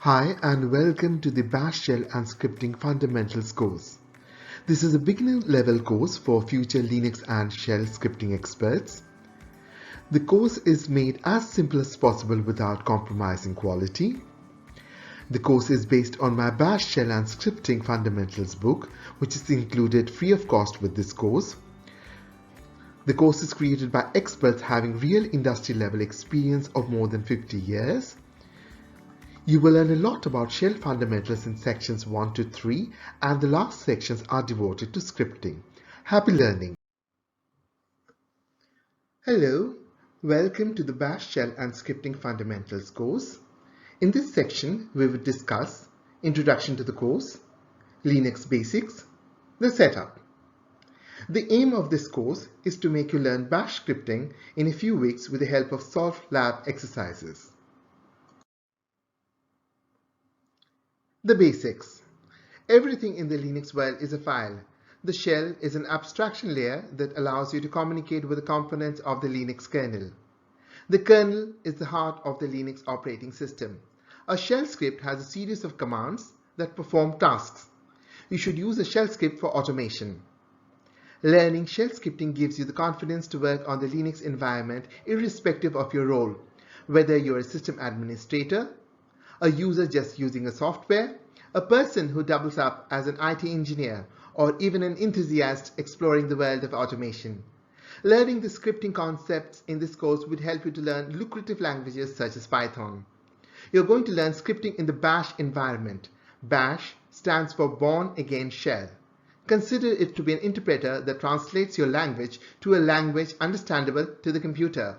Hi and welcome to the Bash Shell and Scripting Fundamentals course. This is a beginner level course for future Linux and Shell scripting experts. The course is made as simple as possible without compromising quality. The course is based on my Bash Shell and Scripting Fundamentals book, which is included free of cost with this course. The course is created by experts having real industry level experience of more than 50 years. You will learn a lot about shell fundamentals in sections 1 to 3, and the last sections are devoted to scripting. Happy learning! Hello, welcome to the Bash Shell and Scripting Fundamentals course. In this section, we will discuss Introduction to the course, Linux Basics, the setup. The aim of this course is to make you learn Bash scripting in a few weeks with the help of solved lab exercises. The basics. Everything in the Linux world is a file. The shell is an abstraction layer that allows you to communicate with the components of the Linux kernel. The kernel is the heart of the Linux operating system. A shell script has a series of commands that perform tasks. You should use a shell script for automation. Learning shell scripting gives you the confidence to work on the Linux environment irrespective of your role, whether you're a system administrator, a user just using a software, a person who doubles up as an IT engineer, or even an enthusiast exploring the world of automation. Learning the scripting concepts in this course would help you to learn lucrative languages such as Python. You're going to learn scripting in the Bash environment. Bash stands for Born Again Shell. Consider it to be an interpreter that translates your language to a language understandable to the computer.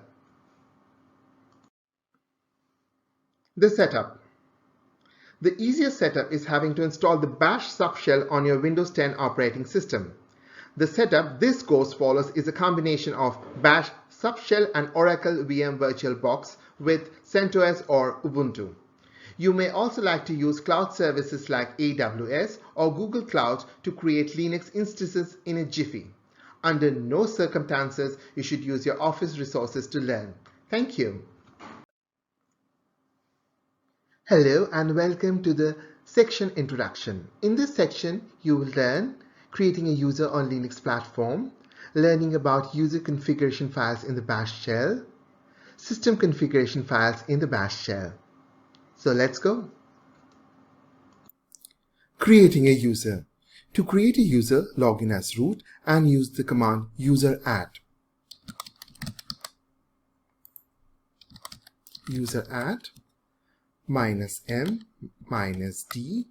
The setup. The easiest setup is having to install the Bash subshell on your Windows 10 operating system. The setup this course follows is a combination of Bash subshell and Oracle VM VirtualBox with CentOS or Ubuntu. You may also like to use cloud services like AWS or Google Cloud to create Linux instances in a jiffy. Under no circumstances you should use your Office resources to learn. Thank you. Hello and welcome to the section Introduction. In this section, you will learn creating a user on Linux platform, learning about user configuration files in the Bash shell, system configuration files in the Bash shell. So let's go. Creating a user. To create a user, log in as root and use the command user add. User add -m -d,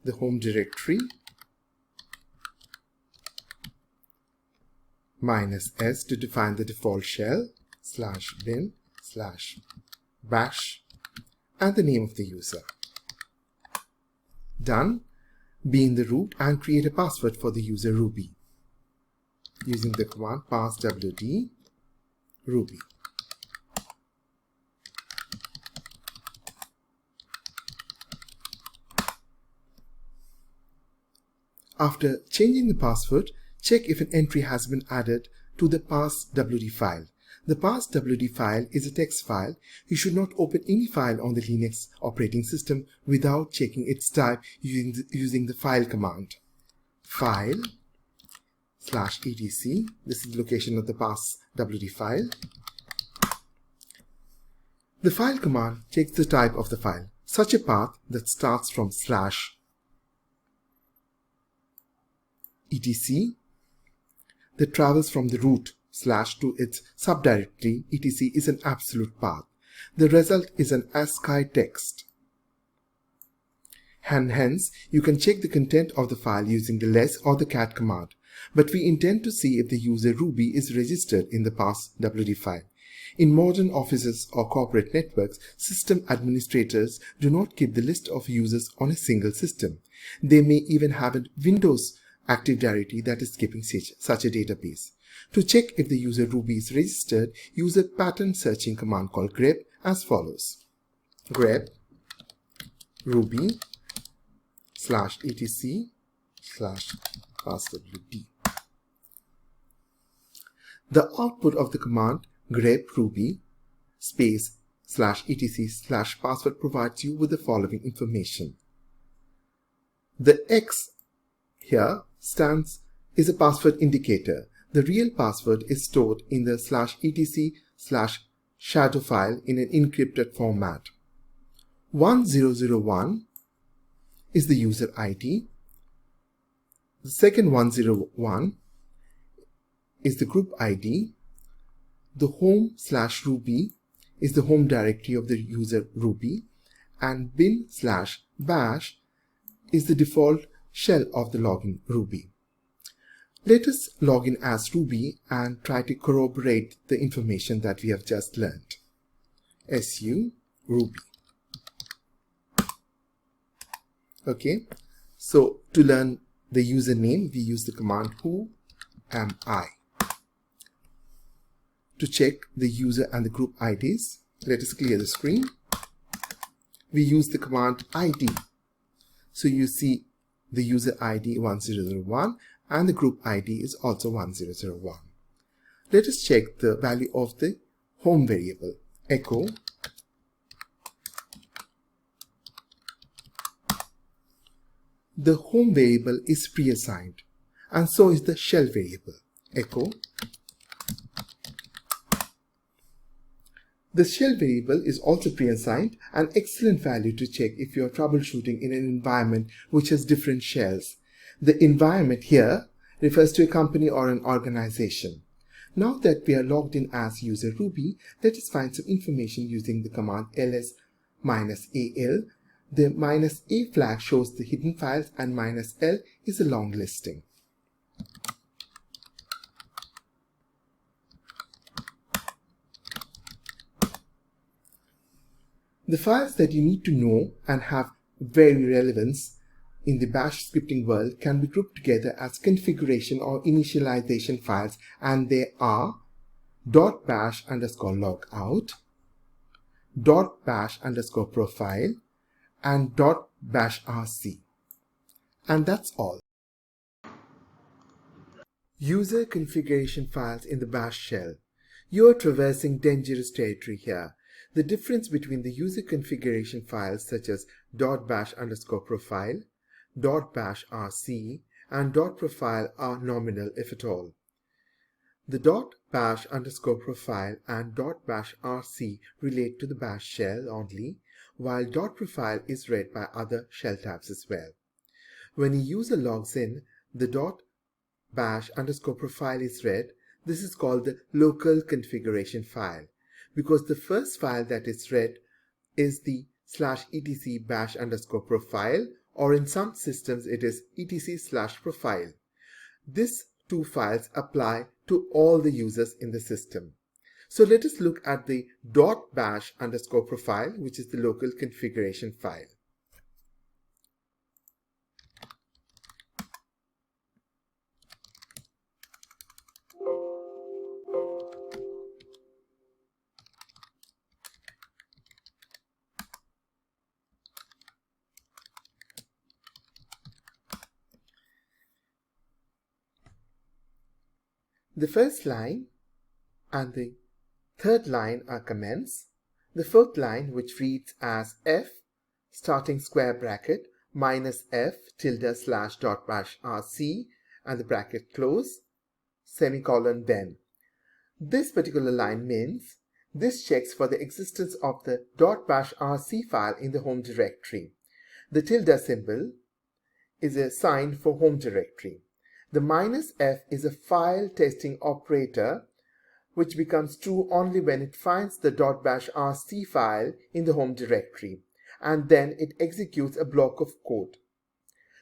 the home directory, -s to define the default shell, /bin/bash, and the name of the user. Done. Be in the root and create a password for the user Ruby using the command passwd ruby. After changing the password, check if an entry has been added to the passwd file. The passwd file is a text file. You should not open any file on the Linux operating system without checking its type using the file command. File /etc. This is the location of the passwd file. The file command checks the type of the file. Such a path that starts from /etc that travels from the root / to its subdirectory etc is an absolute path. The result is an ASCII text. And hence, you can check the content of the file using the less or the cat command. But we intend to see if the user Ruby is registered in the passwd file. In modern offices or corporate networks, system administrators do not keep the list of users on a single system. They may even have a Windows Active Directory that is keeping such a database. To check if the user Ruby is registered, use a pattern searching command called grep as follows. Grep ruby /etc/passwd. The output of the command grep ruby space /etc/password provides you with the following information. The X here is a password indicator. The real password is stored in the /etc/shadow file in an encrypted format. 1001 is the user ID. The second 101 is the group ID. The home/Ruby is the home directory of the user Ruby, and bin/bash is the default shell of the login Ruby. Let us log in as Ruby and try to corroborate the information that we have just learned. su Ruby. Okay, so to learn the username, we use the command who am I. To check the user and the group IDs, let us clear the screen. We use the command ID. So you see the user ID 1001 and the group ID is also 1001. Let us check the value of the home variable. Echo the home variable is pre-assigned, and so is the shell variable. Echo the shell variable is also pre-assigned, an excellent value to check if you are troubleshooting in an environment which has different shells. The environment here refers to a company or an organization. Now that we are logged in as user Ruby, let us find some information using the command ls-al. The -a flag shows the hidden files and -l is a long listing. The files that you need to know and have very relevance in the bash scripting world can be grouped together as configuration or initialization files, and they are .bash_logout, .bash_profile, and .bashrc. And that's all. User configuration files in the bash shell. You are traversing dangerous territory here. The difference between the user configuration files such as .bash_profile, .bashrc, and .profile are nominal, if at all. The .bash_profile and .bashrc relate to the bash shell only, while .profile is read by other shell types as well. When a user logs in, the .bash_profile is read. This is called the local configuration file, because the first file that is read is the /etc bash_profile, or in some systems it is etc/profile. These two files apply to all the users in the system. So let us look at the .bash_profile, which is the local configuration file. The first line and the third line are comments. The fourth line, which reads as f starting square bracket -f tilde/.bashrc and the bracket close, semicolon then. This particular line means this checks for the existence of the .bashrc file in the home directory. The tilde symbol is a sign for home directory. The -f is a file testing operator which becomes true only when it finds the .bashrc file in the home directory, and then it executes a block of code.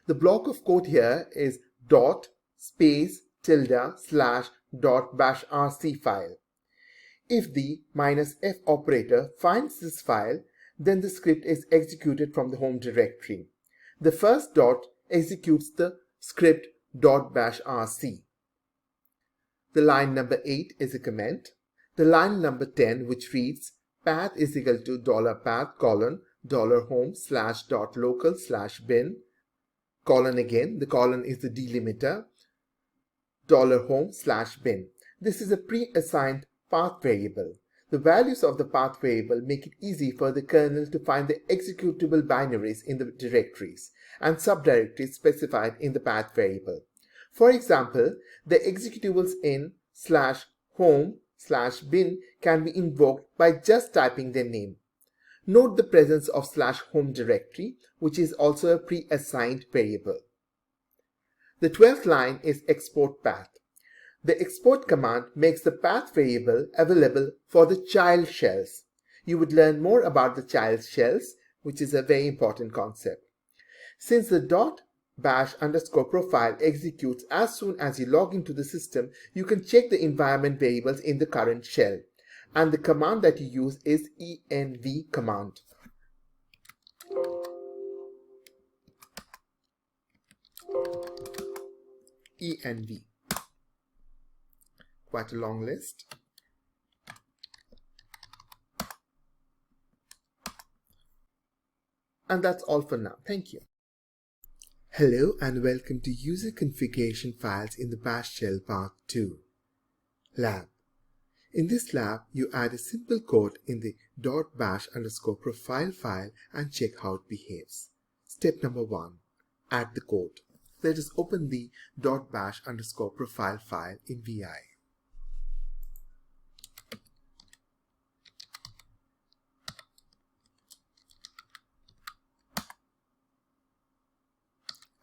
The block of code here is .tilde/.bashrc file. If the -f operator finds this file, then the script is executed from the home directory. The first dot executes the script .bashrc. The line number 8 is a comment. The line number 10, which reads path is equal to $path : $home/.local/bin : again, the colon is the delimiter, $home/bin. This is a pre-assigned path variable. The values of the path variable make it easy for the kernel to find the executable binaries in the directories and subdirectories specified in the path variable. For example, the executables in /home/bin can be invoked by just typing their name. Note the presence of /home directory, which is also a pre-assigned variable. The 12th line is export path. The export command makes the path variable available for the child shells. You would learn more about the child shells, which is a very important concept. Since the .bash_profile executes as soon as you log into the system, you can check the environment variables in the current shell. And the command that you use is env command. env. Quite a long list. And that's all for now. Thank you. Hello and welcome to User Configuration Files in the Bash Shell Part 2. Lab. In this lab, you add a simple code in the .bash_profile file and check how it behaves. Step number 1. Add the code. Let us open the .bash_profile file in VI.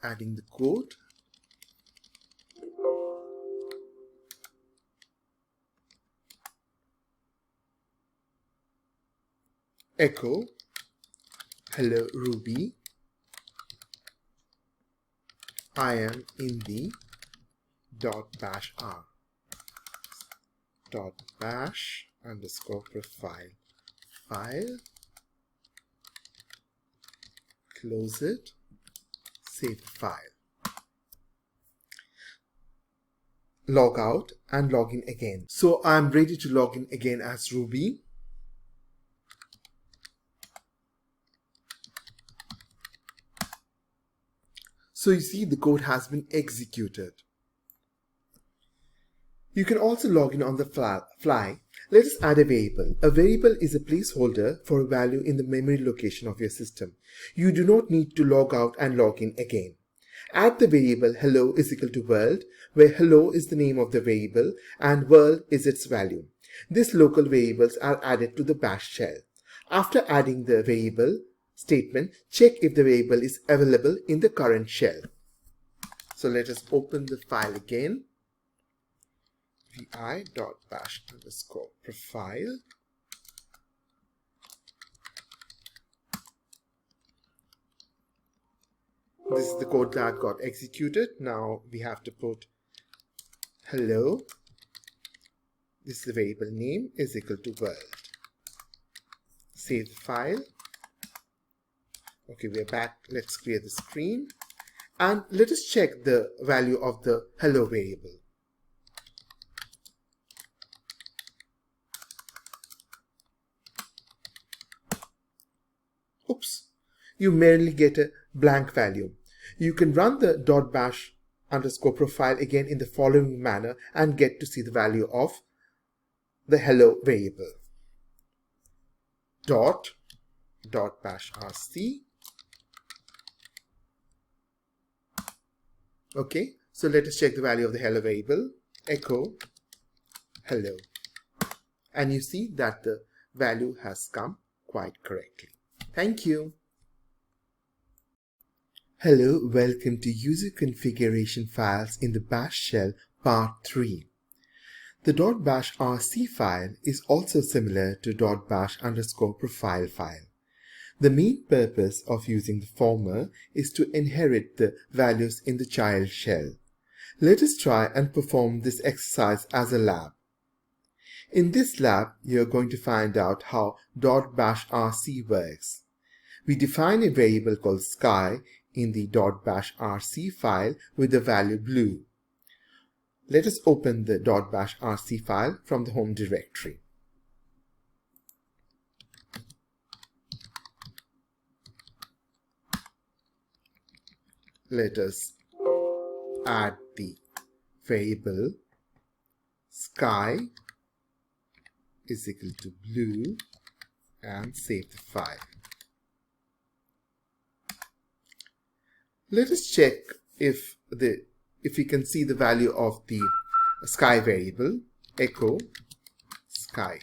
Adding the code. Echo hello Ruby, I am in the .bash_r .bash_profile file. Close it. Save the file. Log out and log in again. So I'm ready to log in again as Ruby. So you see the code has been executed. You can also log in on the fly. Let us add a variable. A variable is a placeholder for a value in the memory location of your system. You do not need to log out and log in again. Add the variable hello is equal to world, where hello is the name of the variable and world is its value. These local variables are added to the bash shell. After adding the variable statement, check if the variable is available in the current shell. So let us open the file again. vi.bash_profile. This is the code that got executed. Now we have to put hello. This is the variable name is equal to world. Save the file. Okay, we are back. Let's clear the screen. And let us check the value of the hello variable. Oops, you merely get a blank value. You can run the .bash_profile again in the following manner and get to see the value of the hello variable. .bashrc. Okay, so let us check the value of the hello variable. Echo hello. And you see that the value has come quite correctly. Thank you. Hello, welcome to User Configuration Files in the Bash Shell Part 3. The .bashrc file is also similar to .bash_profile file. The main purpose of using the former is to inherit the values in the child shell. Let us try and perform this exercise as a lab. In this lab, you are going to find out how .bashrc works. We define a variable called sky in the .bashrc file with the value blue. Let us open the .bashrc file from the home directory. Let us add the variable sky is equal to blue and save the file. Let us check if we can see the value of the sky variable, echo sky.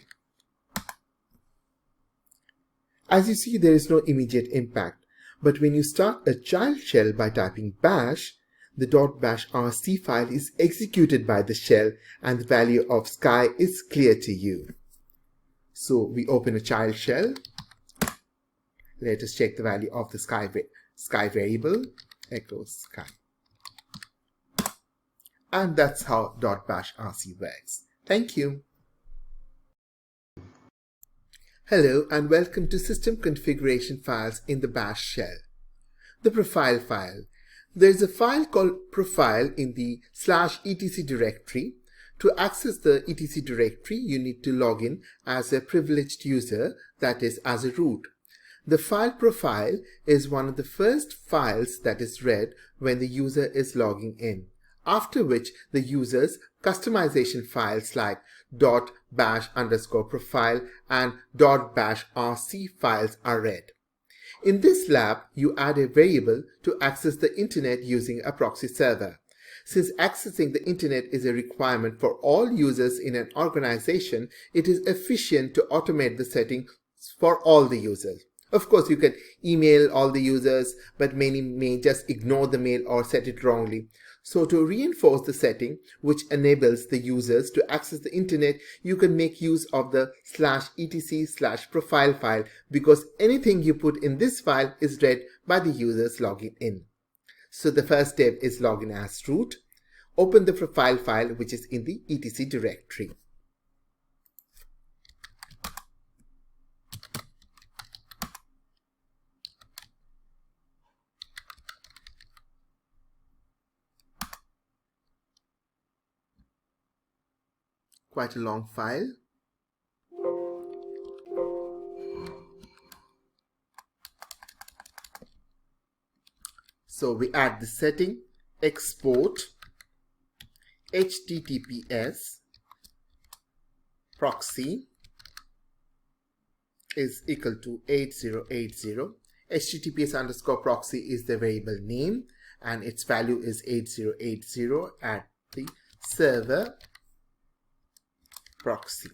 As you see, there is no immediate impact, but when you start a child shell by typing bash, the .bash rc file is executed by the shell and the value of sky is clear to you. So we open a child shell. Let us check the value of the sky variable, echo sky. And that's how .bash rc works. Thank you. Hello and welcome to System Configuration Files in the Bash shell. The profile file. There is a file called profile in the /etc directory. To access the etc directory, you need to log in as a privileged user, that is, as a root. The file profile is one of the first files that is read when the user is logging in, after which the user's customization files like .bash_profile and .bashrc files are read. In this lab, you add a variable to access the internet using a proxy server. Since accessing the internet is a requirement for all users in an organization, it is efficient to automate the setting for all the users. Of course, you can email all the users, but many may just ignore the mail or set it wrongly. So to reinforce the setting, which enables the users to access the internet, you can make use of the /etc/profile file, because anything you put in this file is read by the users logging in. So the first step is login as root. Open the profile file, which is in the etc directory. Quite a long file. So we add the setting, export HTTPS proxy is equal to 8080. HTTPS_proxy is the variable name and its value is 8080 at the server proxy.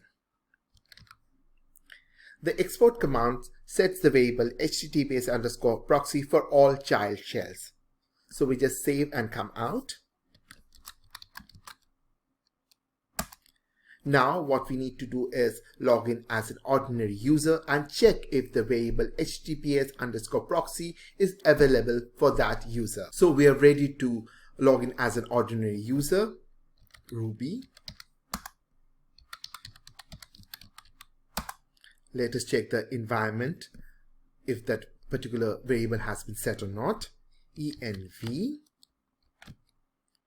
The export command sets the variable HTTPS_proxy for all child shells. So we just save and come out. Now what we need to do is log in as an ordinary user and check if the variable HTTPS_proxy is available for that user. So we are ready to log in as an ordinary user. Ruby. Let us check the environment if that particular variable has been set or not. env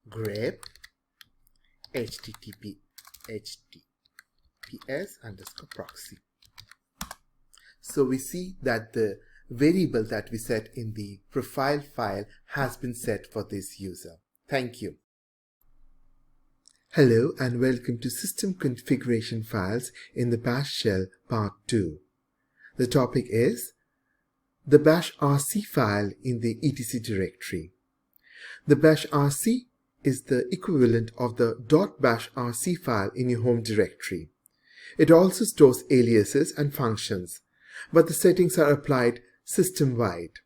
grep HTTPS_proxy. So we see that the variable that we set in the profile file has been set for this user. Thank you. Hello and welcome to System Configuration Files in the Bash Shell Part 2. The topic is the bash rc file in the etc directory. The bash rc is the equivalent of the .bashrc file in your home directory. It also stores aliases and functions, but the settings are applied system-wide.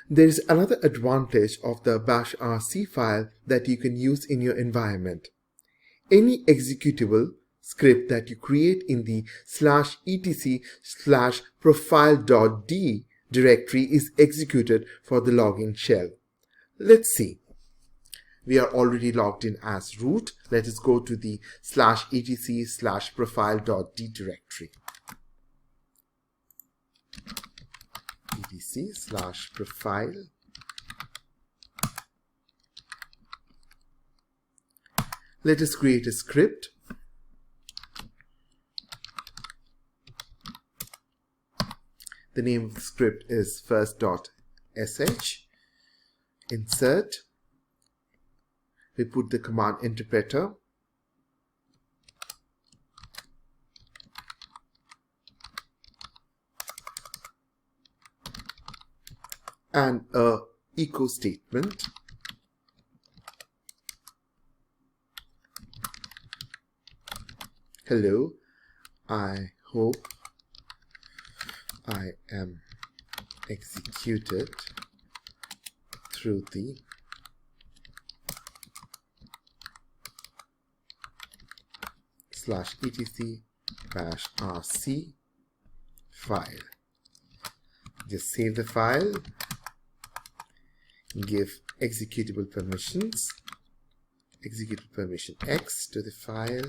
There is another advantage of the bash rc file that you can use in your environment. Any executable script that you create in the /etc/profile.d directory is executed for the login shell. Let's see. We are already logged in as root. Let us go to the /etc/profile.d directory. etc/profile. Let us create a script. The name of the script is first.sh. Insert. We put the command interpreter. and a echo statement. Hello, I hope I am executed through the /etc-rc file. Just save the file, give executable permission X to the file.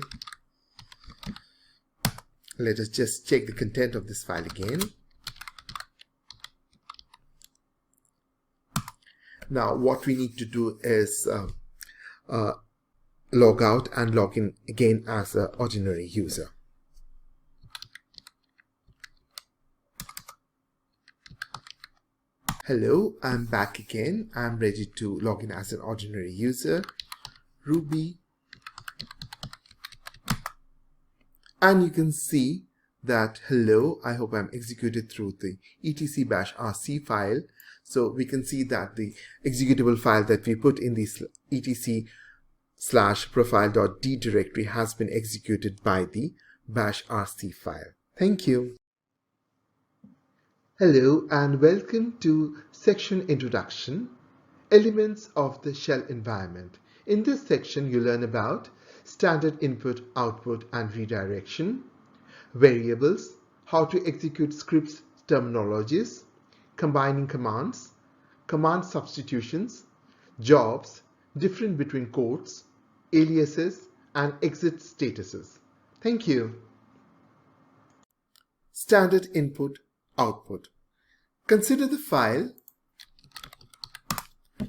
Let us just check the content of this file again. Now what we need to do is log out and log in again as an ordinary user. Hello, I'm back again. I'm ready to log in as an ordinary user. Ruby. And you can see that hello, I hope I'm executed through the etc-rc file. So we can see that the executable file that we put in the etc/profile.d directory has been executed by the /rc file. Thank you. Hello and welcome to section Introduction, Elements of the Shell Environment. In this section you learn about standard input, output and redirection, variables, how to execute scripts terminologies, combining commands, command substitutions, jobs, difference between codes, aliases and exit statuses. Thank you. Standard input, output. Consider the file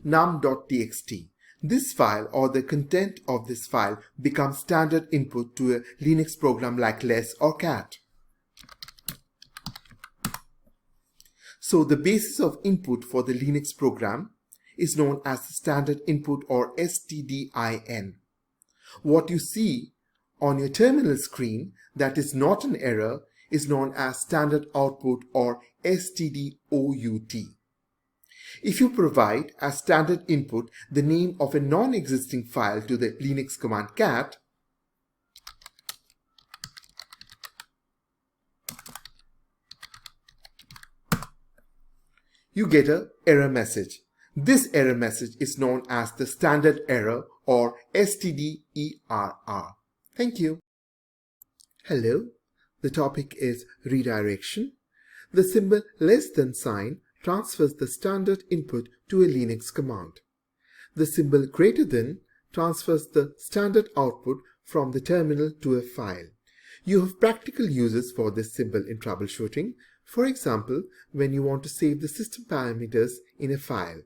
num.txt. This file or the content of this file becomes standard input to a Linux program like less or cat. So the basis of input for the Linux program is known as the standard input or stdin. What you see on your terminal screen that is not an error is known as standard output or stdout. If you provide as standard input the name of a non-existing file to the Linux command cat, you get an error message. This error message is known as the standard error or stderr. Thank you. Hello, the topic is redirection. The symbol less than sign transfers the standard input to a Linux command. The symbol greater than transfers the standard output from the terminal to a file. You have practical uses for this symbol in troubleshooting. For example, when you want to save the system parameters in a file.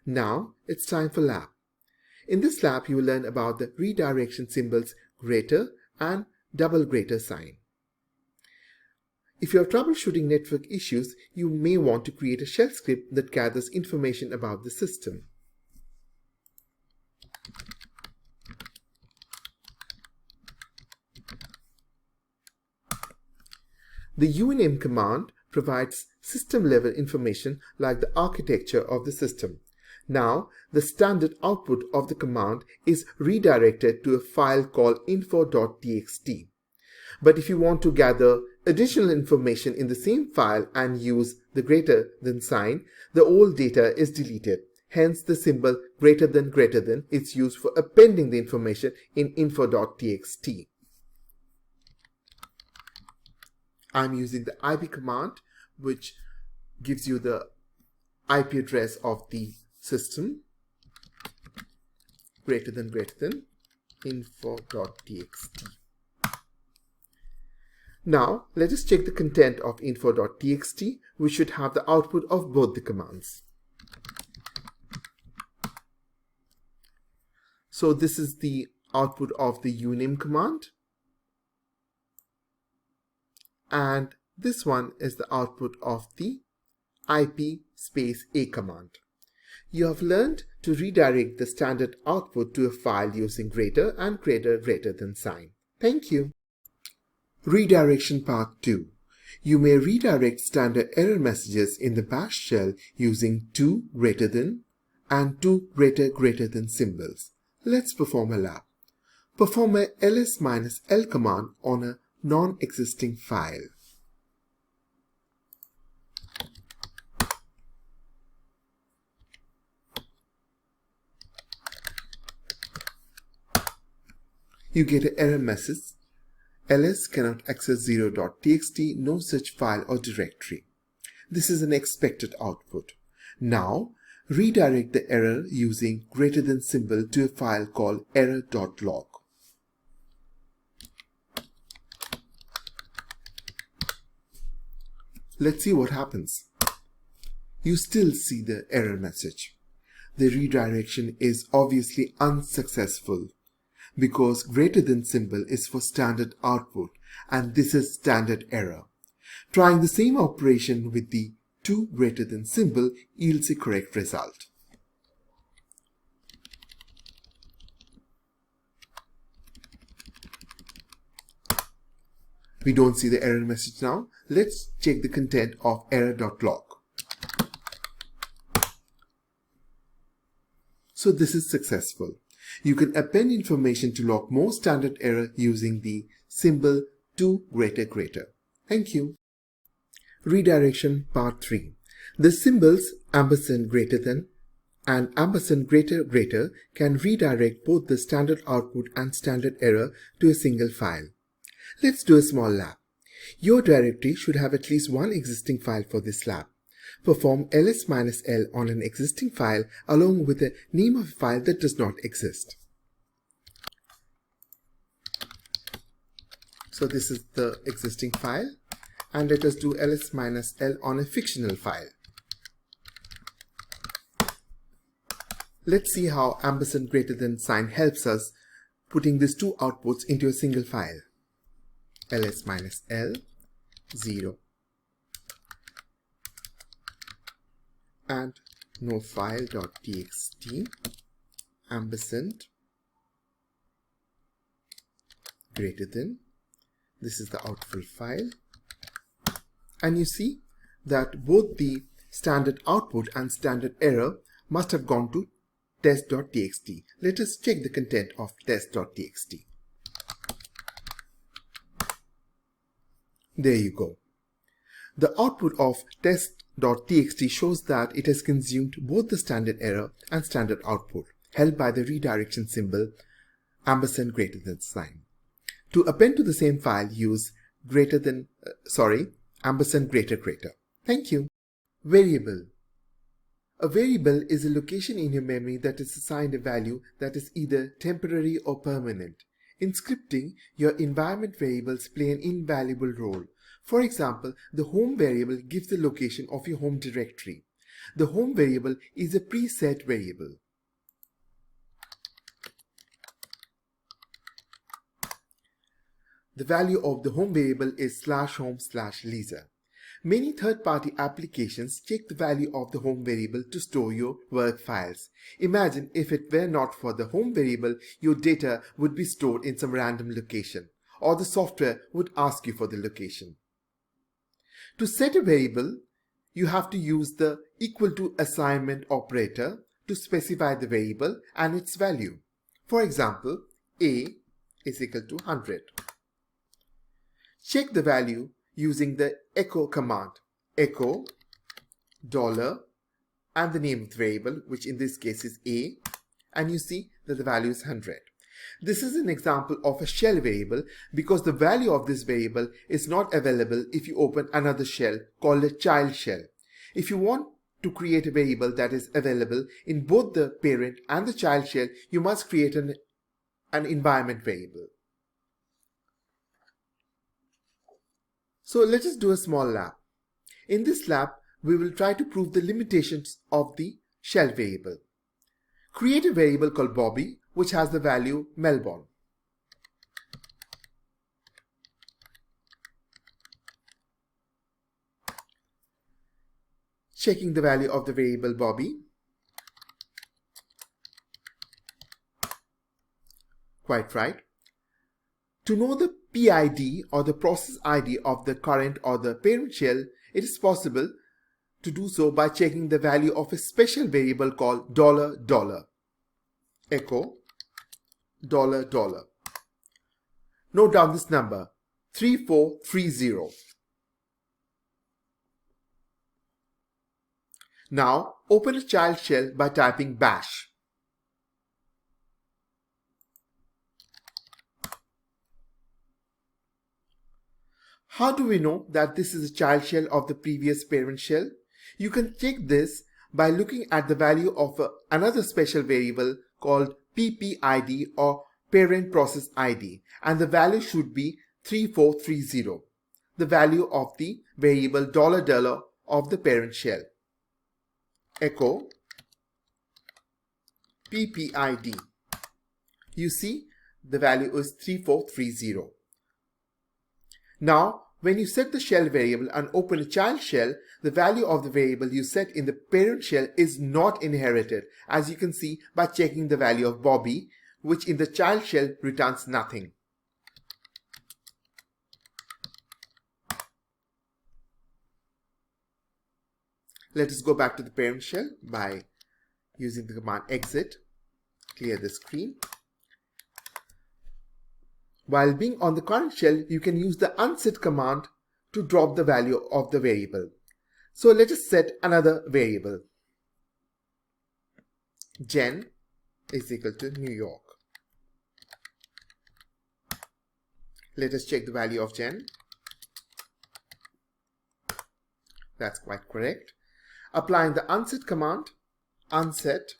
Now it's time for lab. In this lab you will learn about the redirection symbols greater and double greater sign. If you are troubleshooting network issues, you may want to create a shell script that gathers information about the system. The uname command provides system-level information like the architecture of the system. Now, the standard output of the command is redirected to a file called info.txt. But if you want to gather additional information in the same file and use the greater than sign, the old data is deleted. Hence, the symbol greater than is used for appending the information in info.txt. I'm using the ip command, which gives you the IP address of the system, greater than info.txt. Now, let us check the content of info.txt, which should have the output of both the commands. So this is the output of the uname command. And this one is the output of the IP space A command. You have learned to redirect the standard output to a file using greater and greater than sign. Thank you. Redirection part 2. You may redirect standard error messages in the bash shell using 2 greater than and 2 greater than symbols. Let's perform a lab. Perform a ls-l command on a non-existing file. You get an error message. ls cannot access 0.txt, no such file or directory. This is an expected output. Now, redirect the error using greater than symbol to a file called error.log. Let's see what happens. You still see the error message. The redirection is obviously unsuccessful because greater than symbol is for standard output and this is standard error. Trying the same operation with the 2 greater than symbol yields a correct result. We don't see the error message now. Let's check the content of error.log. So this is successful. You can append information to log more standard error using the symbol 2 greater. Thank you. Redirection part 3. The symbols ampersand greater than and ampersand greater can redirect both the standard output and standard error to a single file. Let's do a small lab. Your directory should have at least one existing file for this lab. Perform ls-l on an existing file along with the name of a file that does not exist. So this is the existing file, and let us do ls-l on a fictional file. Let's see how ampersand greater than sign helps us putting these two outputs into a single file. ls-l 0 and no file.txt ampersand greater than. This is the output file, and you see that both the standard output and standard error must have gone to test.txt. Let us check the content of test.txt. There you go. The output of test.txt shows that it has consumed both the standard error and standard output, held by the redirection symbol ampersand greater than sign. To append to the same file, use ampersand greater. Thank you. Variable. A variable is a location in your memory that is assigned a value that is either temporary or permanent. In scripting, your environment variables play an invaluable role. For example, the home variable gives the location of your home directory. The home variable is a preset variable. The value of the home variable is /home/Lisa. Many third-party applications check the value of the home variable to store your work files. Imagine if it were not for the home variable, your data would be stored in some random location, or the software would ask you for the location. To set a variable, you have to use the equal to assignment operator to specify the variable and its value. For example, a is equal to 100. Check the value using the echo command, echo $ and the name of the variable, which in this case is a, and you see that the value is 100. This is an example of a shell variable because the value of this variable is not available if you open another shell called a child shell. If you want to create a variable that is available in both the parent and the child shell, you must create an environment variable. So let us do a small lab. In this lab, we will try to prove the limitations of the shell variable. Create a variable called Bobby, which has the value Melbourne. Checking the value of the variable Bobby. Quite right. To know the PID or the process ID of the current or the parent shell, it is possible to do so by checking the value of a special variable called $. Echo $. Note down this number 3430. Now open a child shell by typing bash. How do we know that this is a child shell of the previous parent shell? You can check this by looking at the value of another special variable called PPID or parent process ID, and the value should be 3430, the value of the variable $$ of the parent shell. Echo PPID. You see the value is 3430. Now, when you set the shell variable and open a child shell, the value of the variable you set in the parent shell is not inherited, as you can see by checking the value of Bobby, which in the child shell returns nothing. Let us go back to the parent shell by using the command exit, clear the screen. While being on the current shell, you can use the unset command to drop the value of the variable. So let us set another variable. Jen is equal to New York. Let us check the value of Jen. That's quite correct. Applying the unset command, unset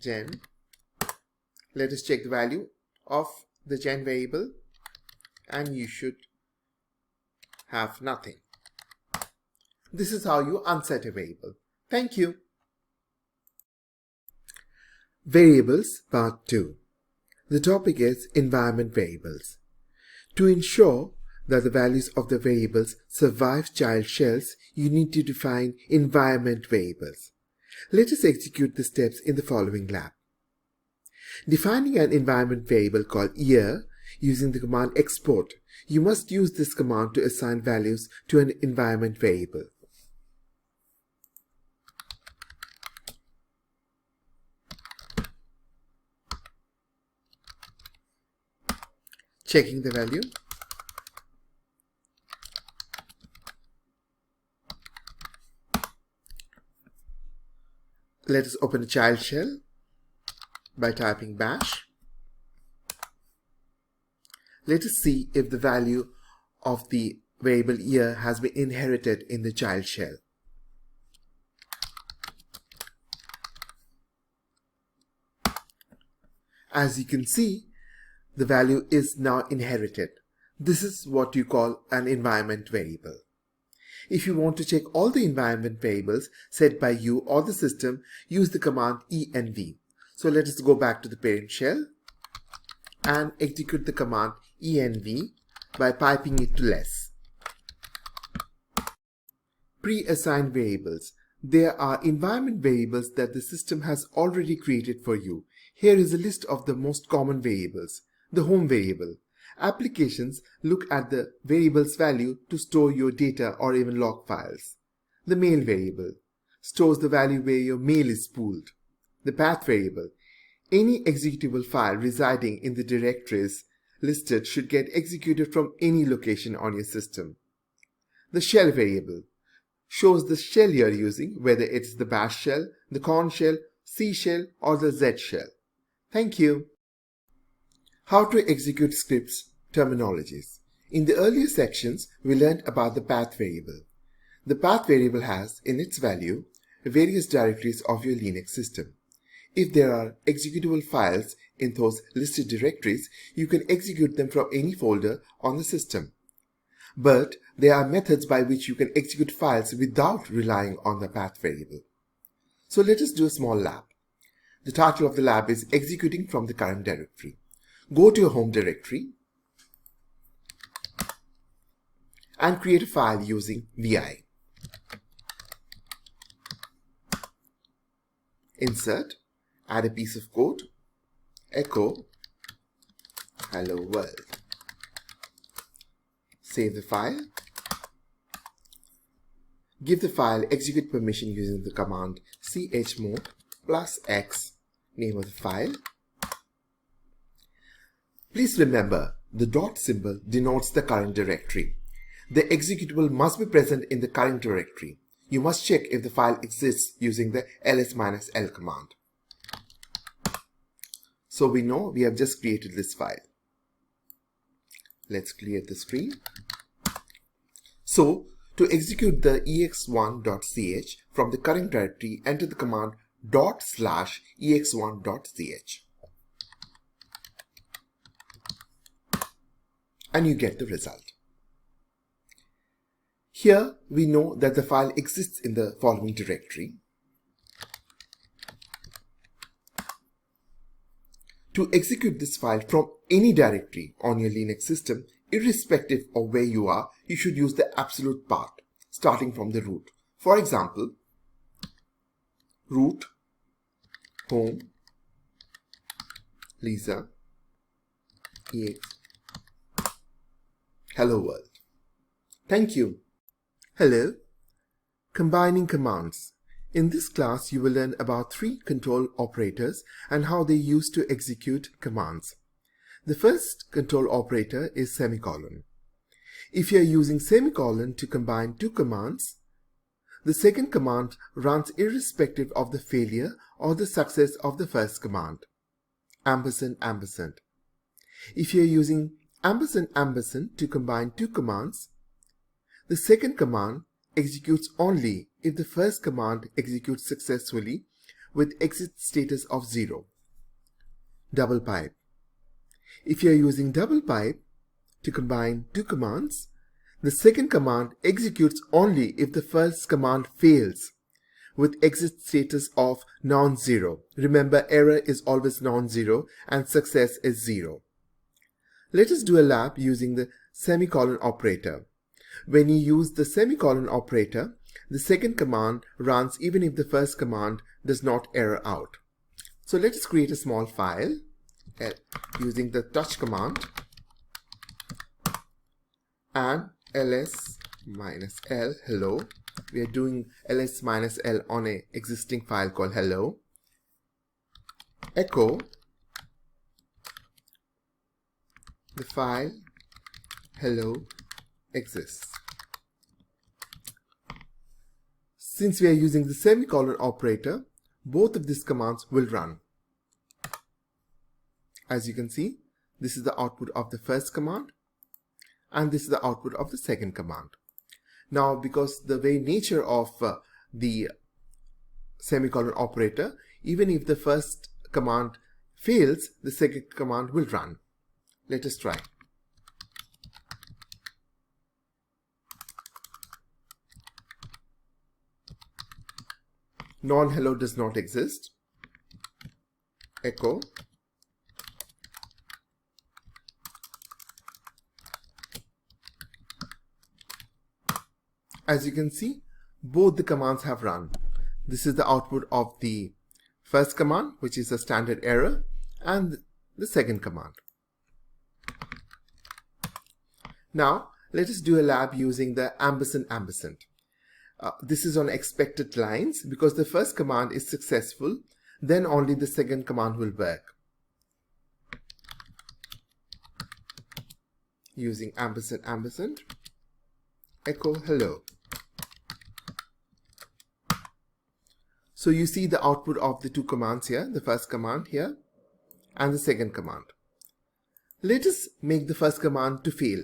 Jen. Let us check the value of the Jen variable, and you should have nothing. This is how you unset a variable. Thank you. Variables Part 2. The topic is environment variables. To ensure that the values of the variables survive child shells, you need to define environment variables. Let us execute the steps in the following lab. Defining an environment variable called year using the command export, you must use this command to assign values to an environment variable. Checking the value. Let us open a child shell by typing bash. Let us see if the value of the variable year has been inherited in the child shell. As you can see, the value is now inherited. This is what you call an environment variable. If you want to check all the environment variables set by you or the system, use the command env. So let us go back to the parent shell and execute the command env by piping it to less. Pre-assigned variables. There are environment variables that the system has already created for you. Here is a list of the most common variables. The home variable. Applications look at the variable's value to store your data or even log files. The mail variable stores the value where your mail is spooled. The path variable. Any executable file residing in the directories listed should get executed from any location on your system. The shell variable shows the shell you are using, whether it's the bash shell, the corn shell, C shell, or the Z shell. Thank you. How to execute scripts terminologies. In the earlier sections, we learned about the path variable. The path variable has, in its value, various directories of your Linux system. If there are executable files in those listed directories, you can execute them from any folder on the system. But there are methods by which you can execute files without relying on the path variable. So let us do a small lab. The title of the lab is Executing from the Current Directory. Go to your home directory and create a file using vi. Insert, add a piece of code, echo hello world. Save the file. Give the file execute permission using the command chmod +x, name of the file. Please remember, the dot symbol denotes the current directory. The executable must be present in the current directory. You must check if the file exists using the ls-l command. So we know we have just created this file. Let's clear the screen. So, to execute the ex1.ch from the current directory, enter the command /ex1.ch. And you get the result. Here we know that the file exists in the following directory. To execute this file from any directory on your Linux system, irrespective of where you are, you should use the absolute path, starting from the root. For example, root, home, Lisa, ex, hello world. Thank you. Hello. Combining commands. In this class, you will learn about 3 control operators and how they use to execute commands. The first control operator is semicolon. If you are using semicolon to combine 2 commands, the second command runs irrespective of the failure or the success of the first command. Ampersand, ampersand. If you are using ampersand, ampersand to combine 2 commands, the second command executes only if the first command executes successfully with exit status of 0. Double pipe. If you are using double pipe to combine 2 commands, the second command executes only if the first command fails with exit status of non-zero. Remember, error is always non-zero and success is 0. Let us do a lab using the semicolon operator. When you use the semicolon operator, the second command runs even if the first command does not error out. So let us create a small file using the touch command and ls-l, hello. We are doing ls-l on an existing file called hello. Echo the file hello exists. Since we are using the semicolon operator, both of these commands will run. As you can see, this is the output of the first command and this is the output of the second command. Now, because the very nature of the semicolon operator, even if the first command fails, the second command will run. Let us try. Non-hello does not exist. Echo. As you can see, both the commands have run. This is the output of the first command, which is a standard error, and the second command. Now, let us do a lab using the ampersand, ampersand. This is on expected lines. Because the first command is successful, then only the second command will work. Using ampersand, ampersand, echo hello. So you see the output of the 2 commands here, the first command here and the second command. Let us make the first command to fail.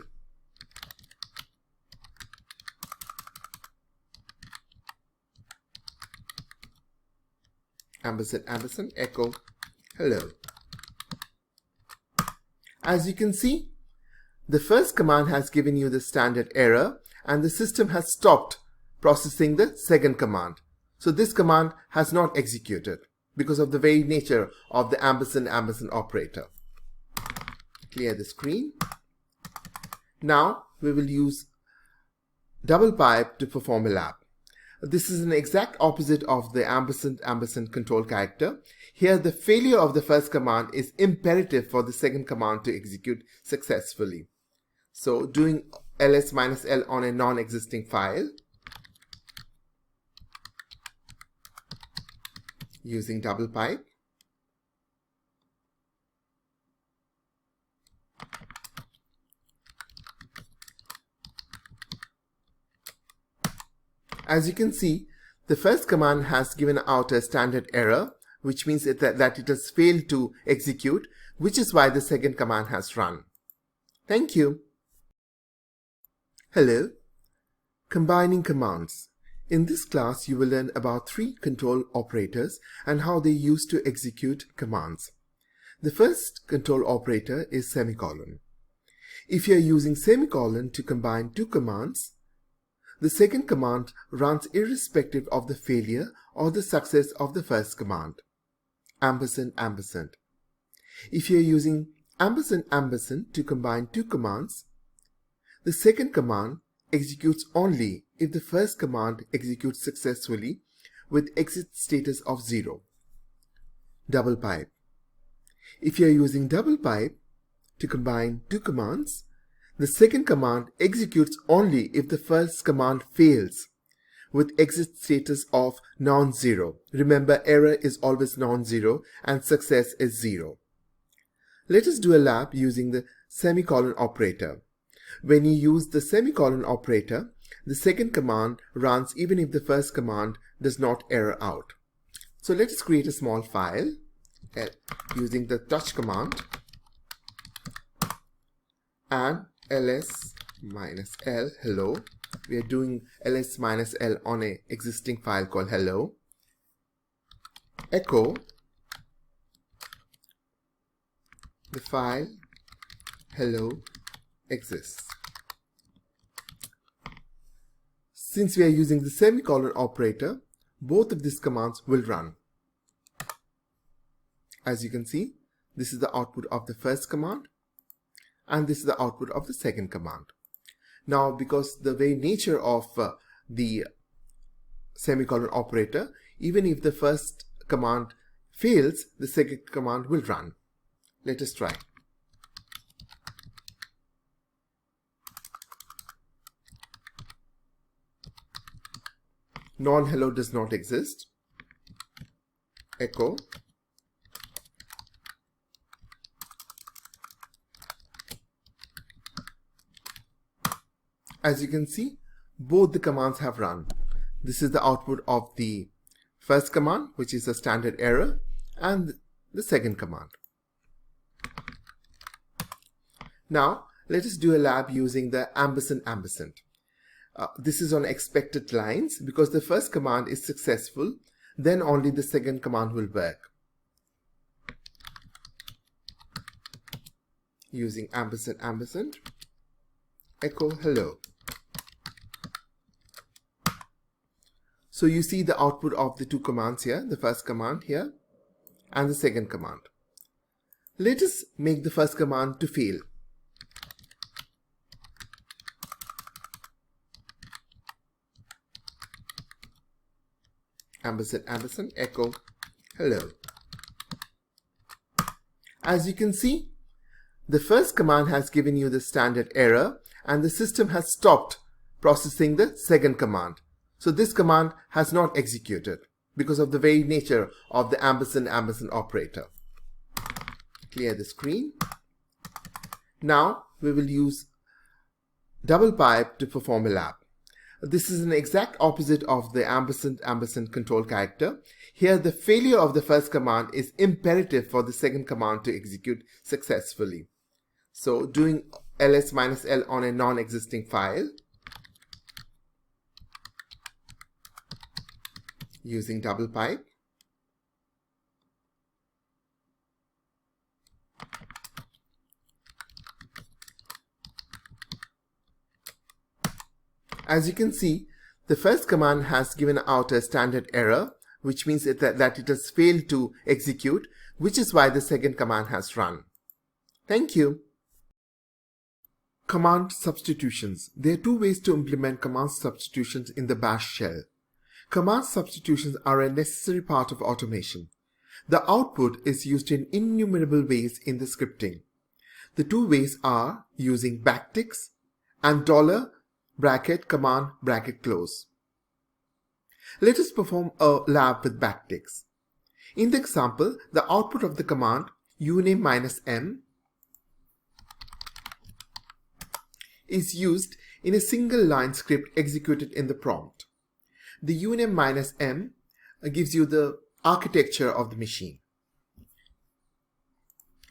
Ampersand, ampersand, echo hello. As you can see, the first command has given you the standard error and the system has stopped processing the second command. So this command has not executed because of the very nature of the ampersand, ampersand operator. Clear the screen. Now we will use double pipe to perform a lab. This is an exact opposite of the ampersand, ampersand control character. Here the failure of the first command is imperative for the second command to execute successfully. So doing ls-l on a non-existing file using double pipe. As you can see, the first command has given out a standard error, which means that it has failed to execute, which is why the second command has run. Thank you. Hello. Combining commands. In this class, you will learn about three control operators and how they use to execute commands. The first control operator is semicolon. If you are using semicolon to combine two commands, the second command runs irrespective of the failure or the success of the first command. Ampersand, ampersand. If you are using ampersand, ampersand to combine two commands, the second command executes only if the first command executes successfully with exit status of 0. Double pipe. If you are using double pipe to combine two commands, the second command executes only if the first command fails with exit status of non-zero. Remember, error is always non-zero and success is 0. Let us do a lab using the semicolon operator. When you use the semicolon operator, the second command runs even if the first command does not error out. So let us create a small file using the touch command and ls-l, hello. We are doing ls-l on an existing file called hello. Echo the file hello exists. Since we are using the semicolon operator, both of these commands will run. As you can see, this is the output of the first command and this is the output of the second command. Now, because the very nature of the semicolon operator, even if the first command fails, the second command will run. Let us try. Non-hello does not exist. Echo. As you can see, both the commands have run. This is the output of the first command, which is a standard error, and the second command. Now, let us do a lab using the ampersand, ampersand. This is on expected lines. Because the first command is successful, then only the second command will work. Using ampersand, ampersand, echo hello. So you see the output of the two commands here, the first command here and the second command. Let us make the first command to fail. Ampersand, ampersand, echo hello. As you can see, the first command has given you the standard error and the system has stopped processing the second command. So this command has not executed because of the very nature of the ampersand, ampersand operator. Clear the screen. Now we will use double pipe to perform a lab. This is an exact opposite of the ampersand, ampersand control character. Here the failure of the first command is imperative for the second command to execute successfully. So doing ls-l on a non-existing file using double pipe. As you can see, the first command has given out a standard error, which means that it has failed to execute, which is why the second command has run. Thank you. Command substitutions. There are two ways to implement command substitutions in the bash shell. Command substitutions are a necessary part of automation. The output is used in innumerable ways in the scripting. The two ways are using backticks and dollar bracket command bracket close. Let us perform a lab with backticks. In the example, the output of the command uname -m is used in a single line script executed in the prompt. The uname -m gives you the architecture of the machine.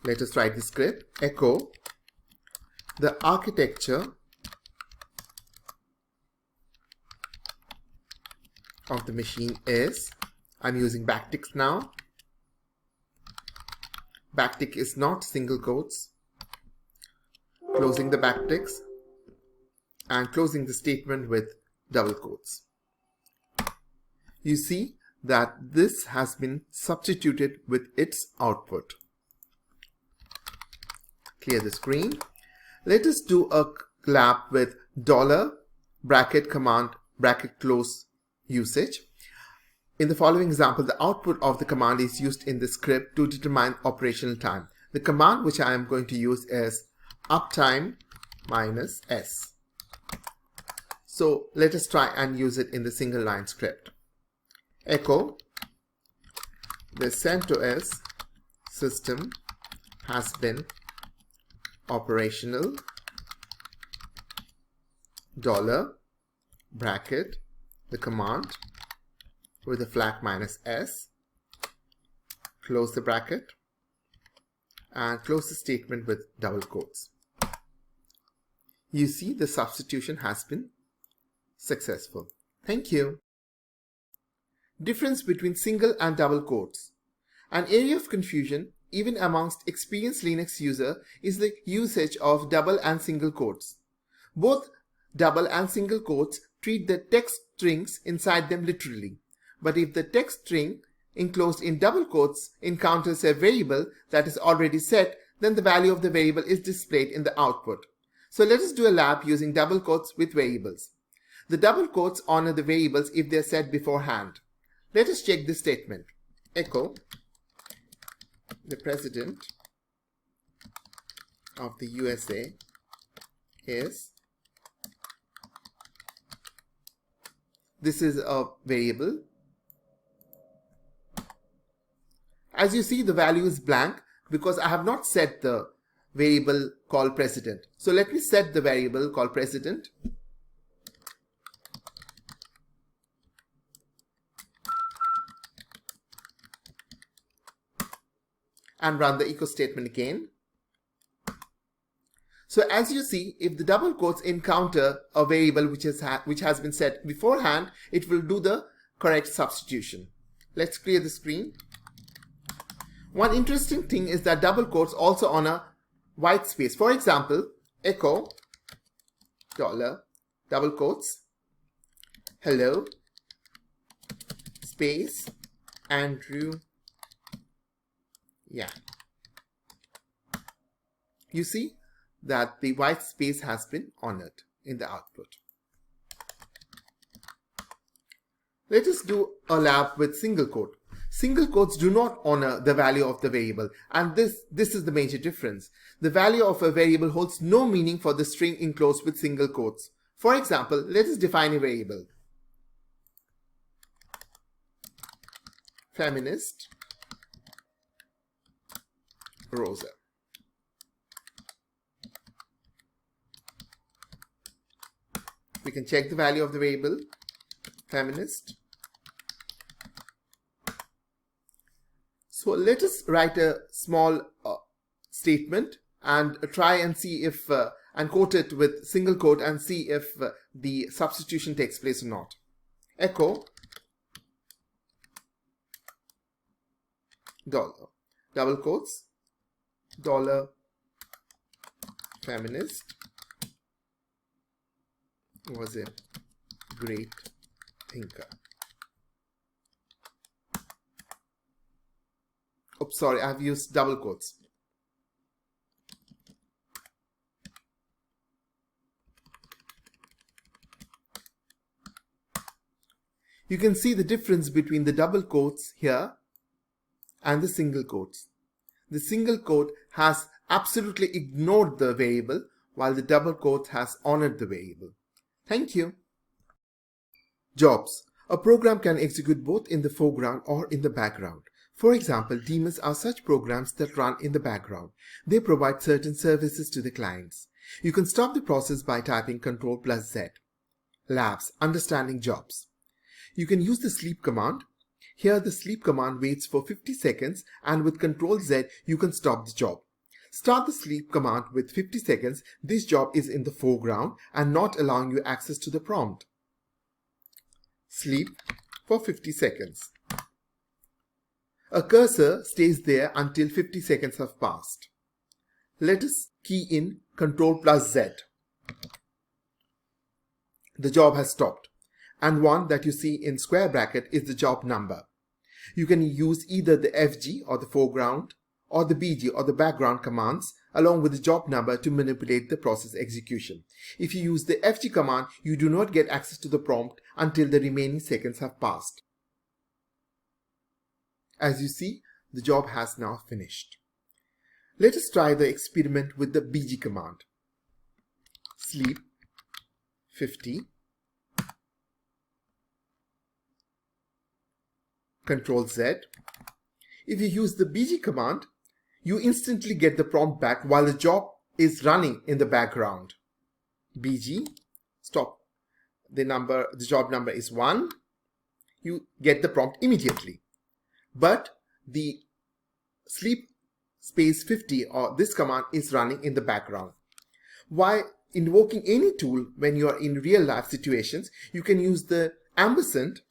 Let us write the script. Echo the architecture of the machine is, I'm using backticks now. Backtick is not single quotes. Closing the backticks and closing the statement with double quotes. You see that this has been substituted with its output. Clear the screen. Let us do a lab with dollar bracket command bracket close usage. In the following example, the output of the command is used in the script to determine operational time. The command which I am going to use is uptime -s. So let us try and use it in the single line script. Echo the CentOS system has been operational dollar bracket the command with a flag -s, close the bracket and close the statement with double quotes. You see the substitution has been successful. Thank you. Difference between single and double quotes. An area of confusion even amongst experienced Linux user is the usage of double and single quotes. Both double and single quotes treat the text strings inside them literally. But if the text string enclosed in double quotes encounters a variable that is already set, then the value of the variable is displayed in the output. So let us do a lab using double quotes with variables. The double quotes honor the variables if they are set beforehand. Let us check this statement. Echo the President of the USA is, this is a variable. As you see, the value is blank because I have not set the variable called President. So let me set the variable called President. And run the echo statement again. So as you see, if the double quotes encounter a variable which has been set beforehand, it will do the correct substitution. Let's clear the screen. One interesting thing is that double quotes also honor white space. For example, echo dollar double quotes hello space Andrew. Yeah. You see that the white space has been honored in the output. Let us do a lab with single quote. Single quotes do not honor the value of the variable, and this is the major difference. The value of a variable holds no meaning for the string enclosed with single quotes. For example, let us define a variable. Feminist Rosa. We can check the value of the variable feminist. So let us write a small statement and try and see if and quote it with single quote and see if the substitution takes place or not. Echo dollar double quotes dollar feminist was a great thinker. Oops, sorry, I've used double quotes. You can see the difference between the double quotes here and the single quotes. The single quote has absolutely ignored the variable, while the double quote has honored the variable. Thank you. Jobs. A program can execute both in the foreground or in the background. For example, daemons are such programs that run in the background. They provide certain services to the clients. You can stop the process by typing Ctrl+Z. Labs. Understanding jobs. You can use the sleep command. Here the sleep command waits for 50 seconds and with Ctrl+Z you can stop the job. Start the sleep command with 50 seconds. This job is in the foreground and not allowing you access to the prompt. Sleep for 50 seconds. A cursor stays there until 50 seconds have passed. Let us key in Ctrl+Z. The job has stopped, and one that you see in square bracket is the job number. You can use either the FG or the foreground or the BG or the background commands along with the job number to manipulate the process execution. If you use the FG command, you do not get access to the prompt until the remaining seconds have passed. As you see, the job has now finished. Let us try the experiment with the BG command. Sleep 50. Ctrl+Z. If you use the BG command, you instantly get the prompt back while the job is running in the background. BG, stop. The job number is 1. You get the prompt immediately. But the sleep space 50 or this command is running in the background. While invoking any tool when you are in real life situations, you can use the ampersand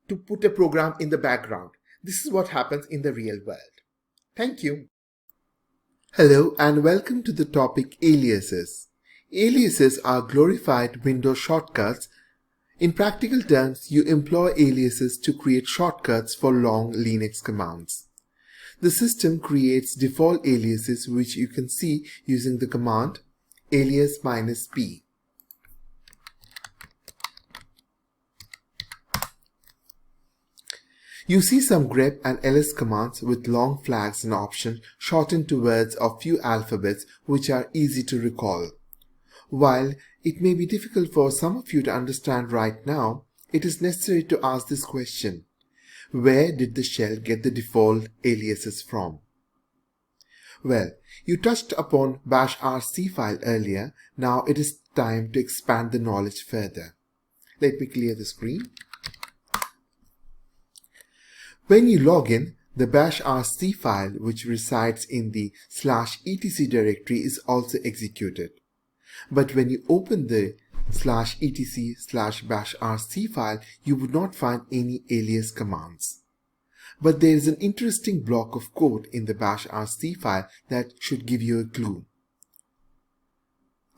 to put a program in the background. This is what happens in the real world. Thank you. Hello and welcome to the topic aliases. Aliases are glorified Windows shortcuts. In practical terms, you employ aliases to create shortcuts for long Linux commands. The system creates default aliases which you can see using the command alias-p. You see some grep and ls commands with long flags and options shortened to words of few alphabets which are easy to recall. While it may be difficult for some of you to understand right now, it is necessary to ask this question. Where did the shell get the default aliases from? Well, you touched upon bashrc file earlier. Now it is time to expand the knowledge further. Let me clear the screen. When you log in, the bashrc file which resides in the /etc directory is also executed. But when you open the /etc/bashrc file, you would not find any alias commands. But there is an interesting block of code in the bashrc file that should give you a clue.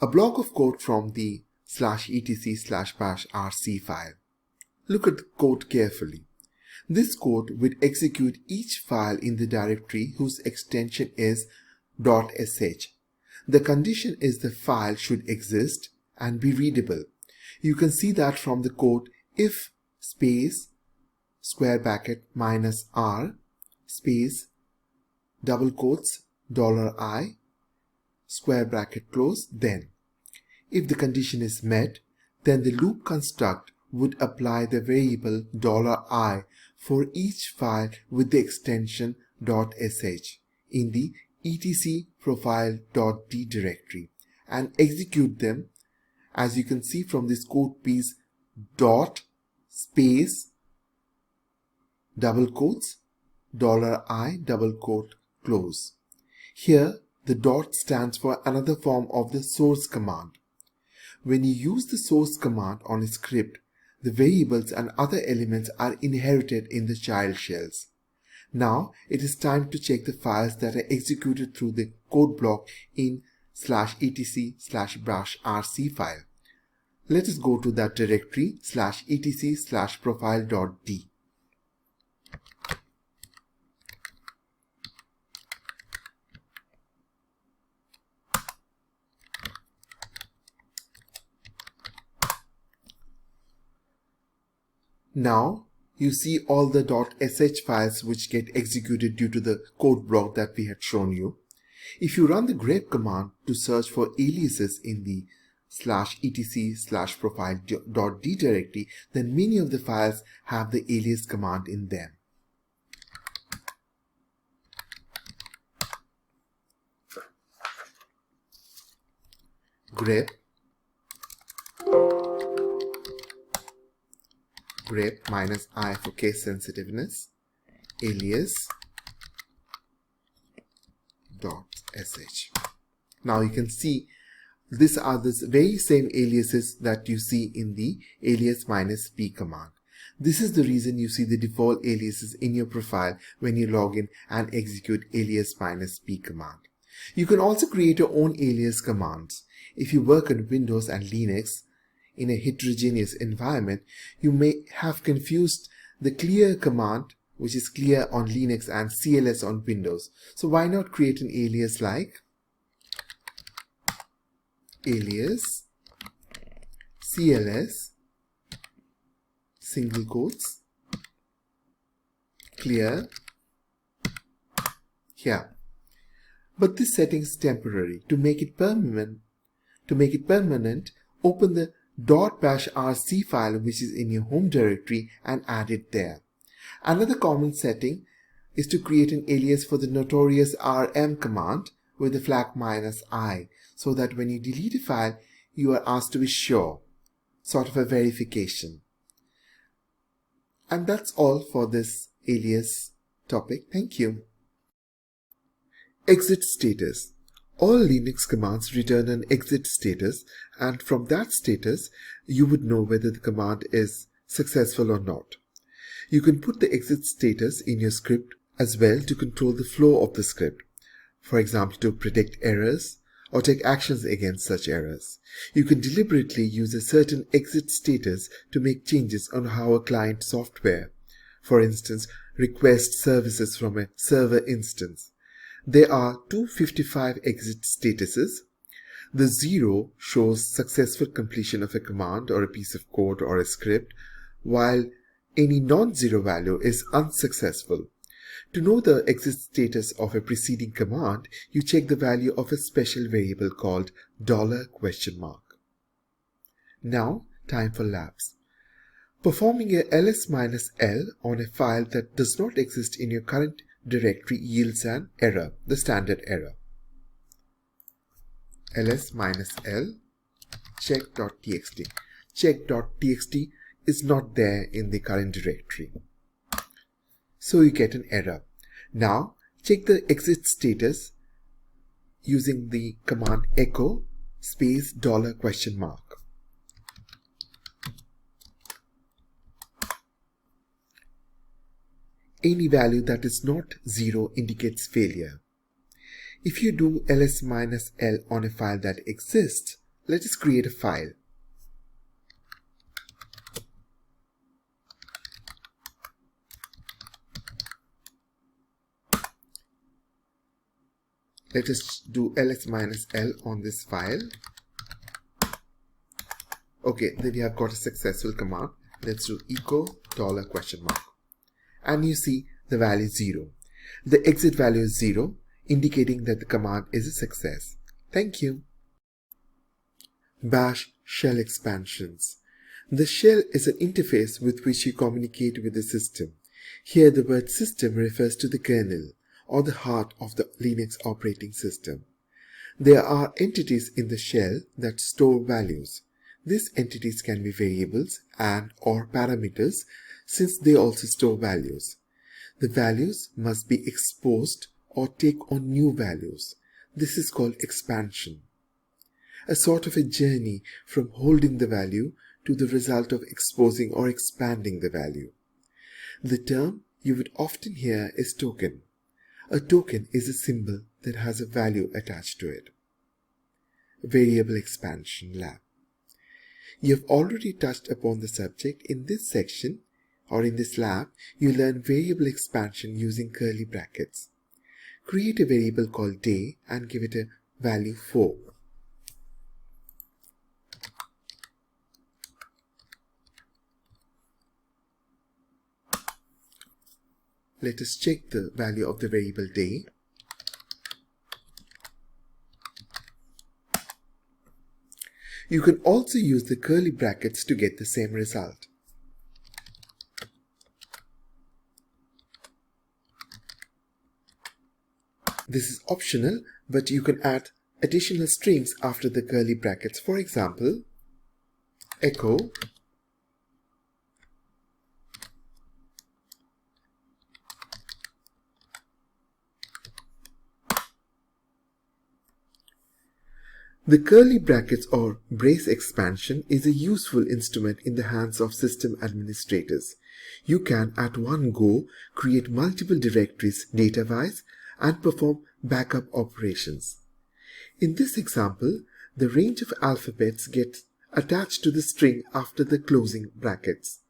A block of code from the /etc/bashrc file. Look at the code carefully. This code will execute each file in the directory whose extension is .sh. The condition is the file should exist and be readable. You can see that from the code if space square bracket -r space double quotes $I square bracket close, then. If the condition is met, then the loop construct would apply the variable $I for each file with the extension .sh in the etc/profile.d directory and execute them, as you can see from this code piece, dot space double quotes $I double quote close. Here the dot stands for another form of the source command. When you use the source command on a script, the variables and other elements are inherited in the child shells. Now it is time to check the files that are executed through the code block in /etc/bashrc file. Let us go to that directory /etc/profile.d. Now you see all the .sh files which get executed due to the code block that we had shown you. If you run the grep command to search for aliases in the /etc/profile.d directory, then many of the files have the alias command in them. Grep minus I for case sensitiveness alias .sh. Now you can see these are the very same aliases that you see in the alias minus p command. This is the reason you see the default aliases in your profile when you log in and execute alias minus p command. You can also create your own alias commands. If you work on Windows and Linux in a heterogeneous environment, you may have confused the clear command, which is clear on Linux, and CLS on Windows. So why not create an alias like alias CLS single quotes clear here. But this setting is temporary. To make it permanent, open the .bash rc file which is in your home directory and add it there. Another common setting is to create an alias for the notorious rm command with the flag -i, so that when you delete a file, you are asked to be sure, sort of a verification. And that's all for this alias topic. Thank you. Exit status. All Linux commands return an exit status, and from that status, you would know whether the command is successful or not. You can put the exit status in your script as well to control the flow of the script. For example, to predict errors or take actions against such errors. You can deliberately use a certain exit status to make changes on how a client software, for instance, requests services from a server instance. There are 255 exit statuses. The 0 shows successful completion of a command or a piece of code or a script, while any non-zero value is unsuccessful. To know the exit status of a preceding command, you check the value of a special variable called $?. Now, time for labs. Performing a ls-l on a file that does not exist in your current directory yields an error, the standard error. ls-l check.txt. Check.txt is not there in the current directory, so you get an error. Now check the exit status using the command echo space $?. Any value that is not 0 indicates failure. If you do ls-l on a file that exists, let us create a file. Let us do ls-l on this file. Okay, then we have got a successful command. Let's do echo $?. And you see the value is 0. The exit value is 0, indicating that the command is a success. Thank you. Bash shell expansions. The shell is an interface with which you communicate with the system. Here the word system refers to the kernel, or the heart of the Linux operating system. There are entities in the shell that store values. These entities can be variables and/or parameters, since they also store values. The values must be exposed or take on new values. This is called expansion. A sort of a journey from holding the value to the result of exposing or expanding the value. The term you would often hear is token. A token is a symbol that has a value attached to it. Variable expansion lab. You have already touched upon the subject. In this section or in this lab, you learn variable expansion using curly brackets. Create a variable called day and give it a value 4. Let us check the value of the variable day. You can also use the curly brackets to get the same result. This is optional, but you can add additional strings after the curly brackets. For example, echo The curly brackets or brace expansion is a useful instrument in the hands of system administrators. You can at one go create multiple directories data-wise and perform backup operations. In this example, the range of alphabets gets attached to the string after the closing brackets.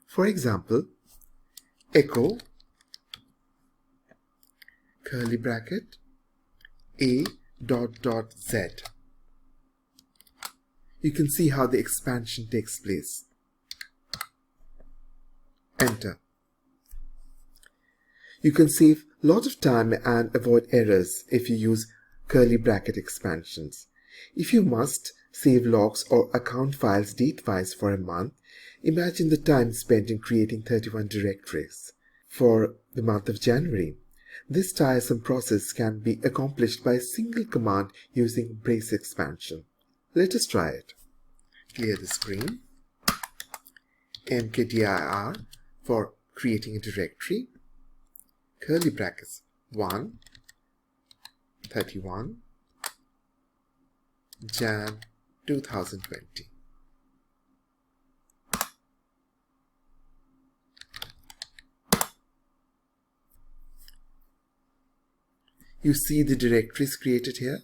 For example, echo curly bracket a dot z. You can see how the expansion takes place. Enter. You can save a lot of time and avoid errors if you use curly bracket expansions. If you must save logs or account files date-wise for a month, imagine the time spent in creating 31 directories for the month of January. This tiresome process can be accomplished by a single command using brace expansion. Let us try it. Clear the screen. mkdir for creating a directory. Curly brackets 1, 31, Jan 2020. You see the directories created here.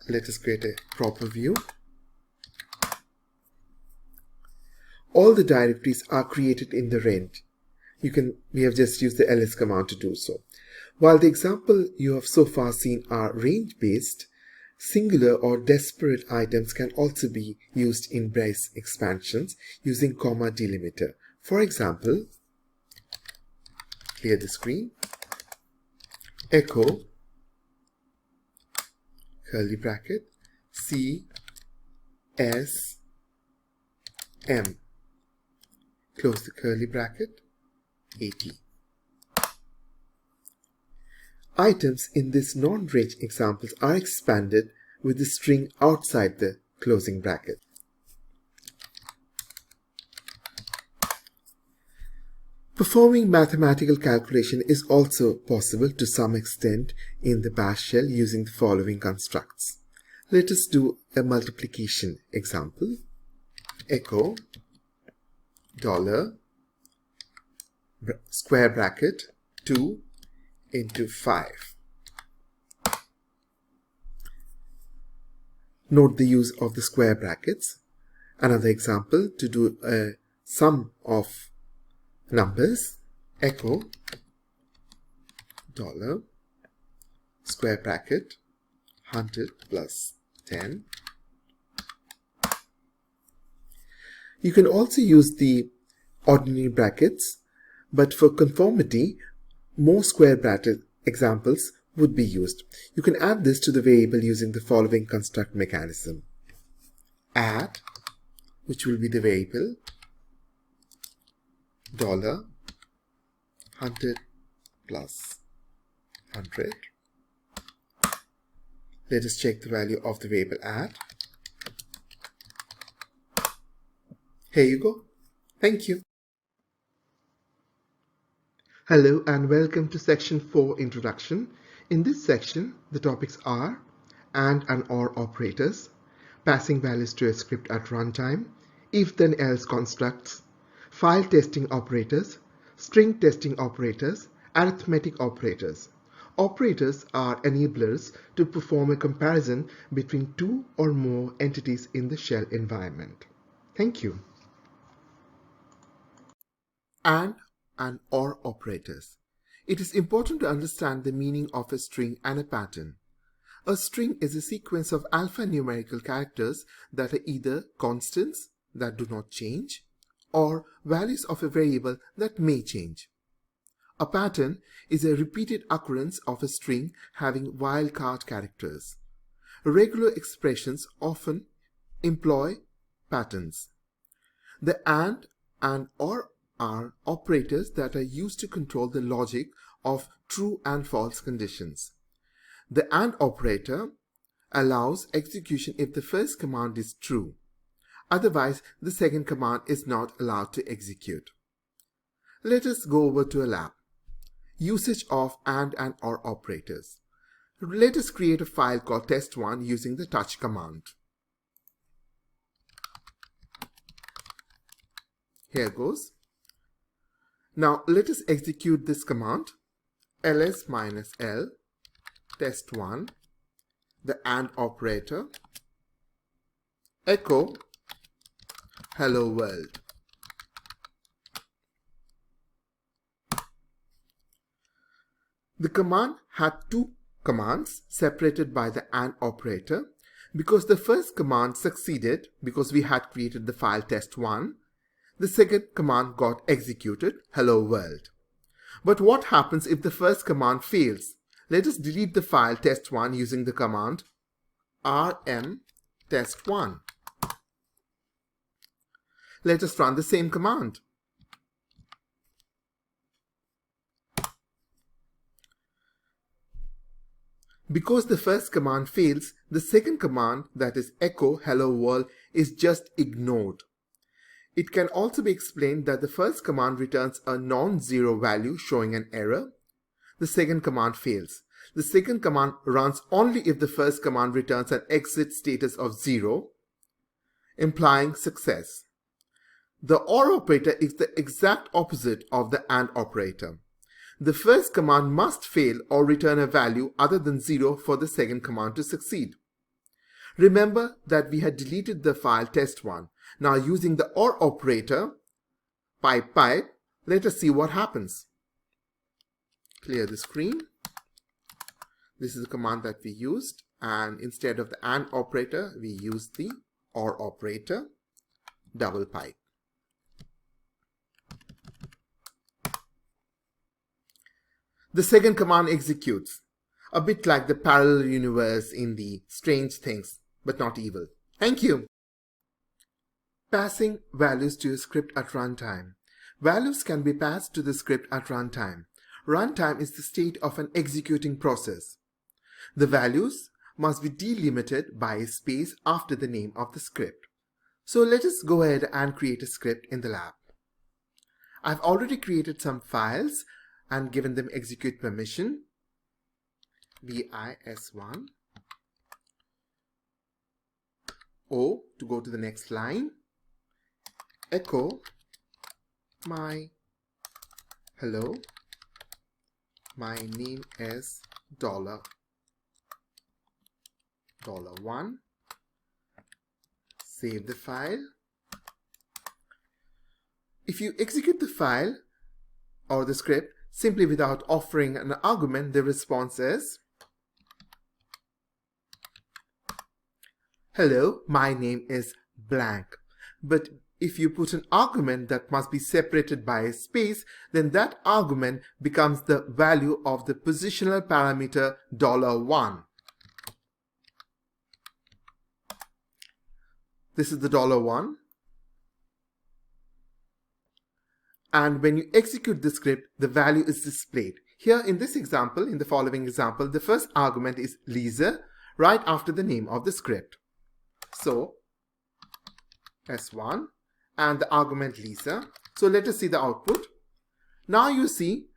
Let us create a proper view. All the directories are created in the range. We have just used the ls command to do so. While the example you have so far seen are range-based, singular or disparate items can also be used in brace expansions using comma delimiter. For example, clear the screen, echo curly bracket C S M, close the curly bracket, 80. Items in this non-range examples are expanded with the string outside the closing bracket. Performing mathematical calculation is also possible to some extent in the bash shell using the following constructs. Let us do a multiplication example. Echo dollar square bracket 2 into 5. Note the use of the square brackets. Another example to do a sum of numbers. Echo dollar square bracket 100 plus 10. You can also use the ordinary brackets, but for conformity, more square bracket examples would be used. You can add this to the variable using the following construct mechanism. Add, which will be the variable, dollar 100 plus 100. Let us check the value of the variable add. Here you go. Thank you. Hello and welcome to section 4 introduction. In this section, the topics are and or operators, passing values to a script at runtime, if then else constructs, file testing operators, string testing operators, arithmetic operators. Operators are enablers to perform a comparison between two or more entities in the shell environment. Thank you. And or operators. It is important to understand the meaning of a string and a pattern. A string is a sequence of alphanumerical characters that are either constants that do not change or values of a variable that may change. A pattern is a repeated occurrence of a string having wildcard characters. Regular expressions often employ patterns. The and or are operators that are used to control the logic of true and false conditions. The AND operator allows execution if the first command is true. Otherwise, the second command is not allowed to execute. Let us go over to a lab. Usage of AND OR operators. Let us create a file called test1 using the touch command. Here goes. Now let us execute this command, ls-l test1, the AND operator, echo hello world. The command had two commands separated by the AND operator because the first command succeeded because we had created the file test1. The second command got executed, hello world. But what happens if the first command fails? Let us delete the file test1 using the command rm test1. Let us run the same command. Because the first command fails, the second command, that is echo hello world, is just ignored. It can also be explained that the first command returns a non-zero value showing an error. The second command fails. The second command runs only if the first command returns an exit status of 0, implying success. The OR operator is the exact opposite of the AND operator. The first command must fail or return a value other than 0 for the second command to succeed. Remember that we had deleted the file test1. Now using the OR operator, pipe, let us see what happens. Clear the screen. This is the command that we used, and instead of the AND operator, we used the OR operator, double pipe. The second command executes, a bit like the parallel universe in the Strange Things, but not evil. Thank you. Passing values to a script at runtime. Values can be passed to the script at runtime. Runtime is the state of an executing process. The values must be delimited by a space after the name of the script. So let us go ahead and create a script in the lab. I've already created some files and given them execute permission, bis1, O to go to the next line, echo my hello, my name is $1, save the file. If you execute the file or the script simply without offering an argument, the response is hello, my name is blank. But if you put an argument that must be separated by a space, then that argument becomes the value of the positional parameter $1. This is the $1. And when you execute the script, the value is displayed. Here in this example, in the following example, the first argument is Lisa right after the name of the script. So S1 and the argument Lisa. So let us see the output. Now you see,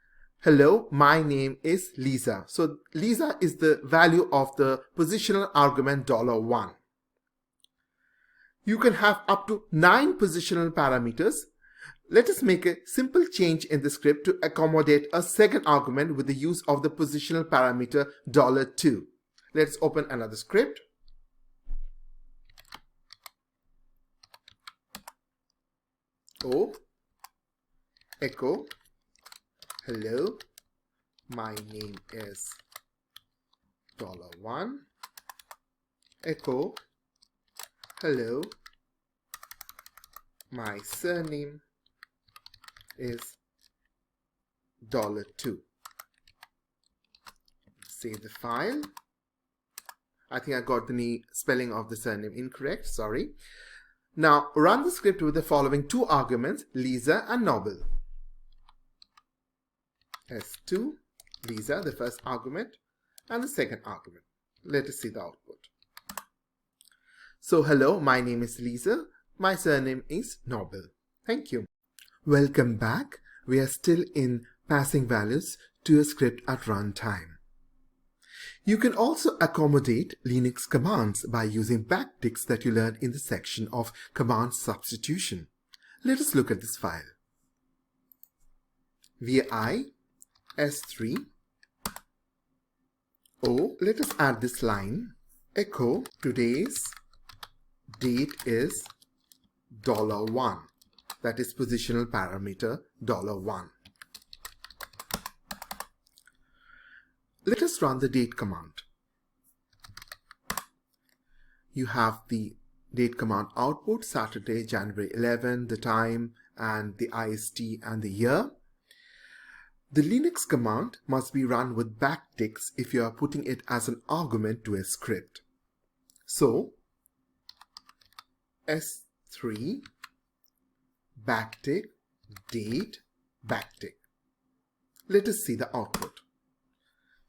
hello, my name is Lisa. So Lisa is the value of the positional argument $1. You can have up to 9 positional parameters. Let us make a simple change in the script to accommodate a second argument with the use of the positional parameter $2. Let's open another script. O, echo, hello, my name is $1, echo, hello, my surname is $2. Save the file. I think I got the spelling of the surname incorrect, sorry. Now run the script with the following two arguments, Lisa and Nobel. S2, Lisa, the first argument, and the second argument. Let us see the output. So hello, my name is Lisa. My surname is Nobel. Thank you. Welcome back. We are still in passing values to a script at runtime. You can also accommodate Linux commands by using backticks that you learned in the section of command substitution. Let us look at this file. vi s3 let us add this line, echo today's date is $1. That is positional parameter $1. Let us run the date command. You have the date command output, Saturday, January 11, the time and the IST and the year. The Linux command must be run with backticks if you are putting it as an argument to a script. So, S3 backtick date backtick. Let us see the output.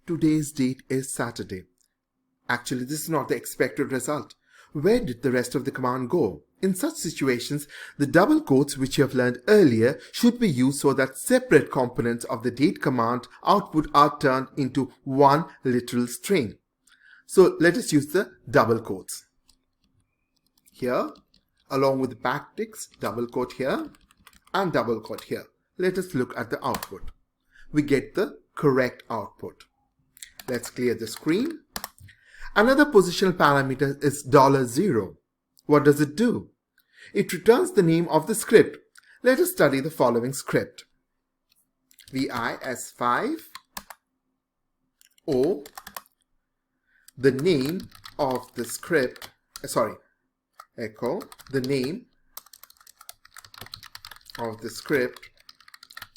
Today's date is Saturday. Actually, this is not the expected result. Where did the rest of the command go? In such situations, the double quotes which you have learned earlier should be used so that separate components of the date command output are turned into one literal string. So let us use the double quotes. Here, along with the backticks, double quote here and double quote here. Let us look at the output. We get the correct output. Let's clear the screen. Another positional parameter is $0. What does it do? It returns the name of the script. Let us study the following script. VIS5 O, the name of the script, echo, the name of the script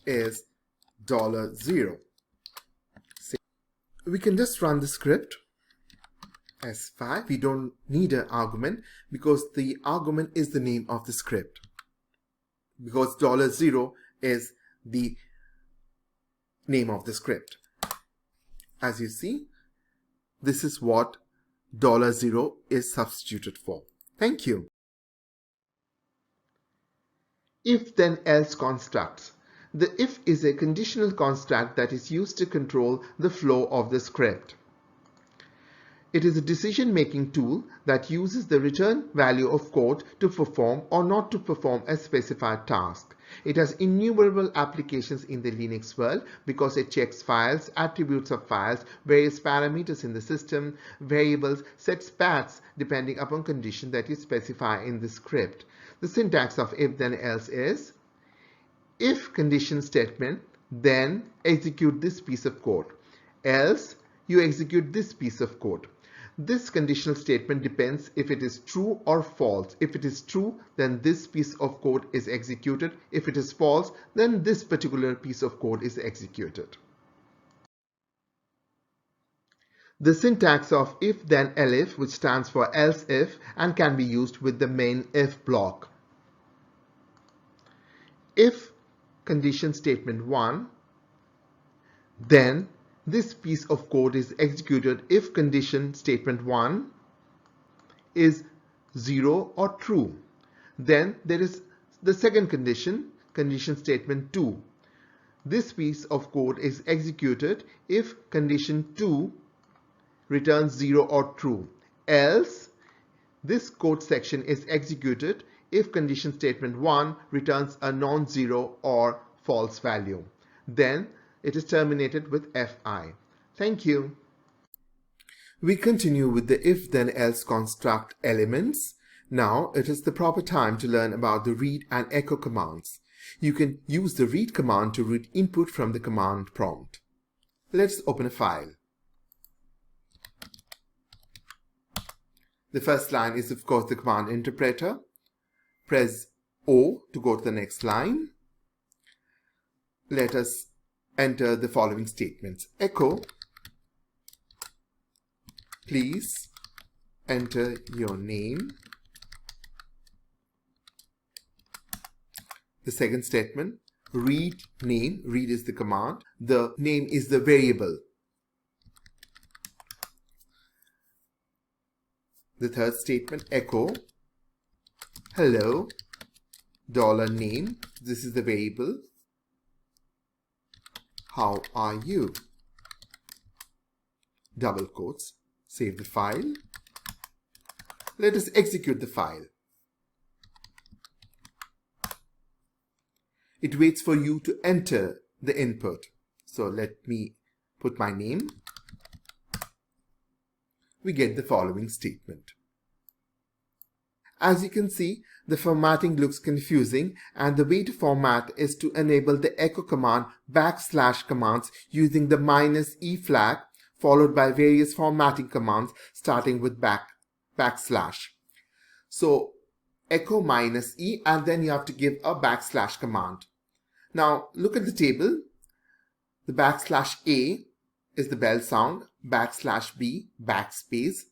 is $0. We can just run the script. S5, we don't need an argument because the argument is the name of the script. Because $0 is the name of the script. As you see, this is what $0 is substituted for. Thank you. If then else constructs. The if is a conditional construct that is used to control the flow of the script. It is a decision-making tool that uses the return value of code to perform or not to perform a specified task. It has innumerable applications in the Linux world because it checks files, attributes of files, various parameters in the system, variables, sets paths depending upon condition that you specify in the script. The syntax of if then else is, if condition statement, then execute this piece of code. Else, you execute this piece of code. This conditional statement depends if it is true or false. If it is true, then this piece of code is executed. If it is false, then this particular piece of code is executed. The syntax of if then elif, which stands for else if and can be used with the main if block. If condition statement 1, then this piece of code is executed if condition statement 1 is 0 or true. Then there is the second condition, condition statement 2. This piece of code is executed if condition 2 returns 0 or true. Else, this code section is executed if condition statement 1 returns a non-zero or false value. Then it is terminated with fi. Thank you. We continue with the if then else construct elements. Now it is the proper time to learn about the read and echo commands. You can use the read command to read input from the command prompt. Let's open a file. The first line is of course the command interpreter. Press O to go to the next line. Let us enter the following statements. Echo, please enter your name. The second statement, read name. Read is the command. The name is the variable. The third statement, echo hello $name. This is the variable. How are you? Double quotes. Save the file. Let us execute the file. It waits for you to enter the input. So let me put my name. We get the following statement. As you can see, the formatting looks confusing, and the way to format is to enable the echo command / commands using the -e flag followed by various formatting commands starting with /. So echo -e, and then you have to give a / command. Now look at the table. The /a is the bell sound, /b backspace,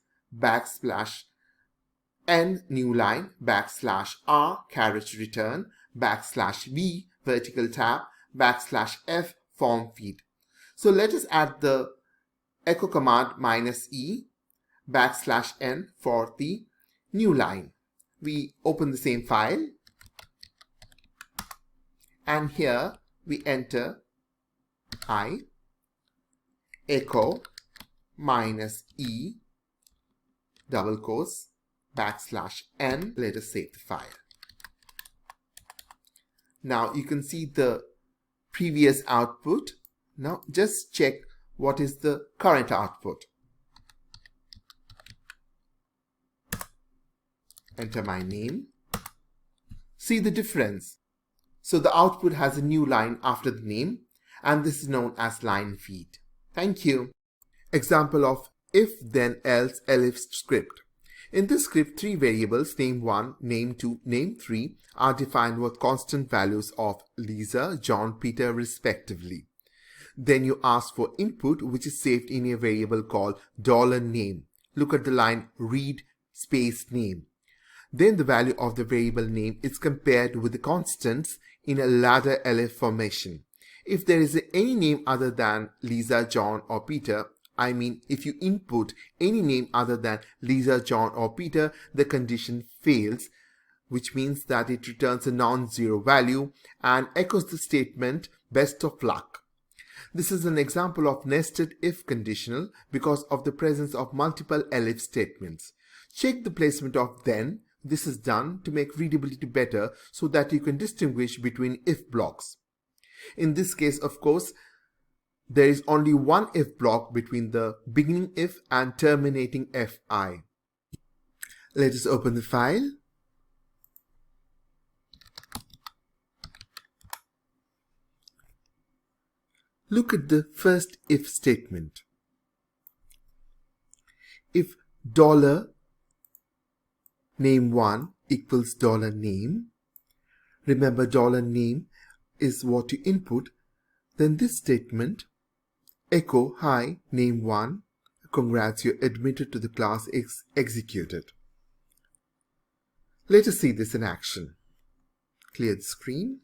/n new line, /r carriage return, /v vertical tab, /f form feed. So let us add the echo command -e /n for the new line. We open the same file, and here we enter I echo -e double quotes /n. Let us save the file. Now you can see the previous output. Now just check what is the current output. Enter my name. See the difference. So the output has a new line after the name, and this is known as line feed. Thank you. Example of if then else elif script. In this script, three variables, name1, name2, name3, are defined with constant values of Lisa, John, Peter respectively. Then you ask for input, which is saved in a variable called $name. Look at the line read space name. Then the value of the variable name is compared with the constants in a ladder elif formation. If there is any name other than Lisa, John or Peter, I mean if you input any name other than Lisa, John or Peter, the condition fails, which means that it returns a non-zero value and echoes the statement best of luck. This is an example of nested if conditional because of the presence of multiple elif statements. Check the placement of then. This is done to make readability better so that you can distinguish between if blocks. In this case, of course, there is only one if block between the beginning if and terminating fi. Let us open the file. Look at the first if statement. If $name1 equals $name, remember $name is what you input, then this statement, echo hi name1, congrats, you're admitted to the class, is executed. Let us see this in action. Clear the screen.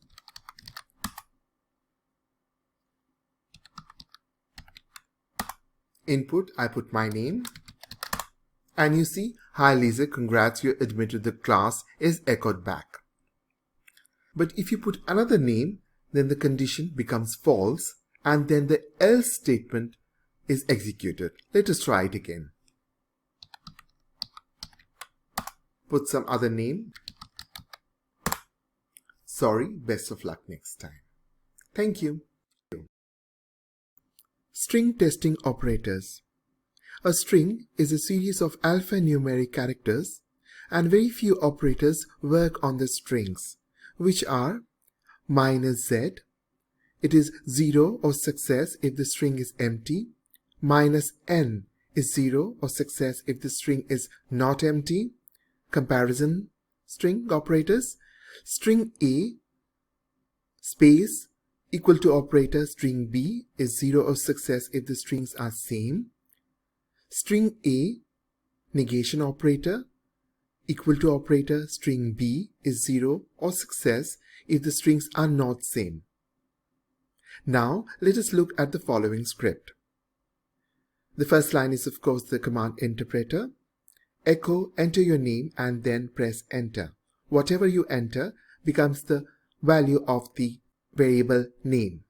Input, I put my name. And you see, hi Lisa, congrats, you're admitted to the class is echoed back. But if you put another name, then the condition becomes false and then the else statement is executed. Let us try it again. Put some other name. Sorry, best of luck next time. Thank you. String testing operators. A string is a series of alphanumeric characters, and very few operators work on the strings, which are -z, it is 0 or success if the string is empty, -n is 0 or success if the string is not empty, comparison string operators, string A space equal to operator string B is 0 or success if the strings are same, string A negation operator, equal to operator, string B is 0 or success if the strings are not same. Now let us look at the following script. The first line is of course the command interpreter. Echo, enter your name and then press enter. Whatever you enter becomes the value of the variable name.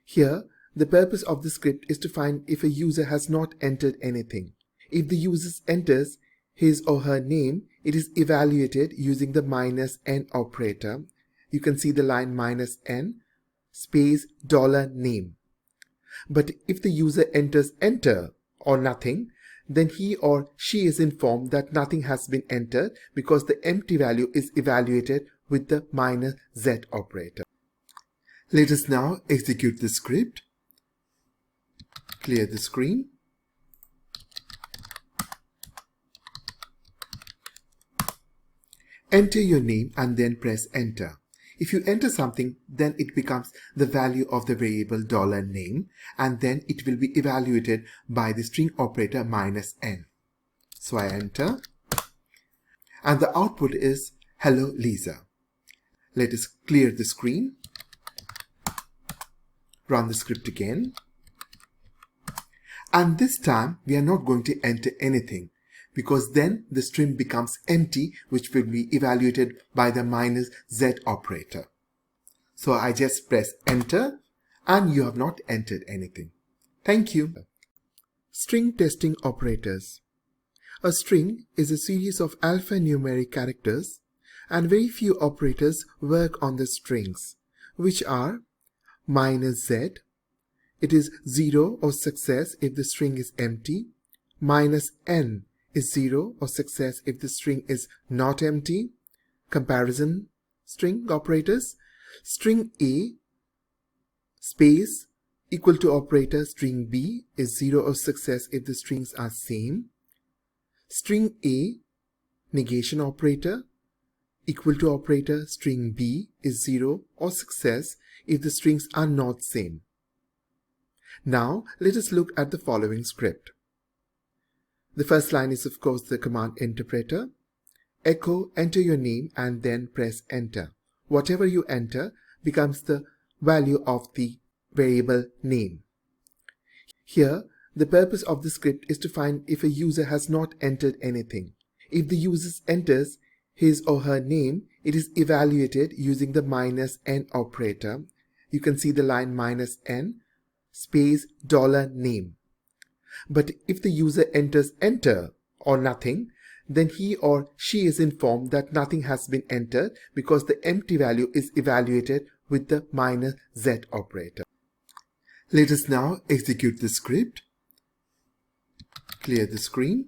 Here, the purpose of the script is to find if a user has not entered anything. If the user enters his or her name, it is evaluated using the -n operator. You can see the line -n space $name. But if the user enters enter or nothing, then he or she is informed that nothing has been entered because the empty value is evaluated with the -z operator. Let us now execute the script. Clear the screen. Enter your name and then press enter. If you enter something, then it becomes the value of the variable $name, and then it will be evaluated by the string operator -n. So I enter, and the output is hello Lisa. Let us clear the screen, run the script again, and this time we are not going to enter anything, because then the string becomes empty, which will be evaluated by the -z operator. So I just press enter and you have not entered anything. Thank you. String testing operators. A string is a series of alphanumeric characters, and very few operators work on the strings, which are -z, it is 0 or success if the string is empty, -n is 0 or success if the string is not empty, comparison string operators, string A space equal to operator string B is 0 or success if the strings are same, string A negation operator equal to operator string B is 0 or success if the strings are not same. Now let us look at the following script. The first line is of course the command interpreter. Echo, enter your name and then press enter. Whatever you enter becomes the value of the variable name. Here, the purpose of the script is to find if a user has not entered anything. If the user enters his or her name, it is evaluated using the -n operator. You can see the line -n space $name. But if the user enters enter or nothing, then he or she is informed that nothing has been entered because the empty value is evaluated with the -z operator. Let us now execute the script. Clear the screen.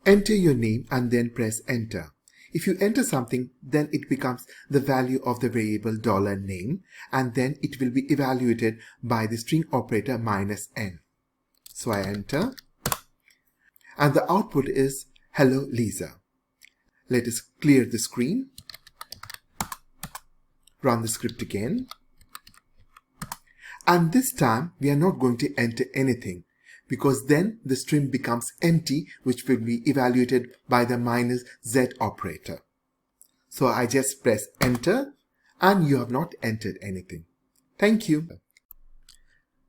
Enter your name and then press enter. If you enter something, then it becomes the value of the variable $name, and then it will be evaluated by the string operator -n. So I enter, and the output is hello Lisa. Let us clear the screen, run the script again, and this time we are not going to enter anything, because then the string becomes empty, which will be evaluated by the -z operator. So I just press enter and you have not entered anything. Thank you.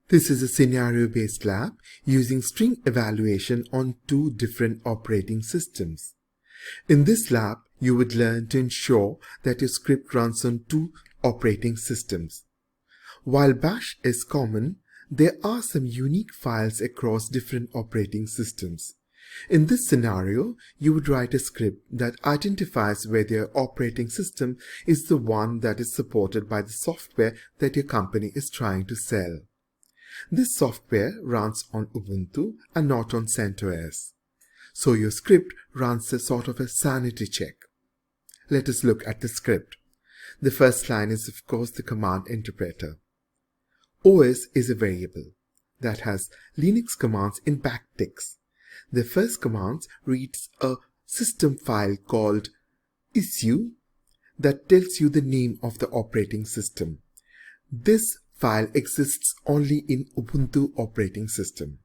This is a scenario-based lab using string evaluation on 2 different operating systems. In this lab, you would learn to ensure that your script runs on 2 operating systems. While Bash is common, there are some unique files across different operating systems. In this scenario, you would write a script that identifies whether your operating system is the one that is supported by the software that your company is trying to sell. This software runs on Ubuntu and not on CentOS. So your script runs a sort of a sanity check. Let us look at the script. The first line is of course the command interpreter. OS is a variable that has Linux commands in backticks. The first command reads a system file called issue that tells you the name of the operating system. This file exists only in Ubuntu operating system.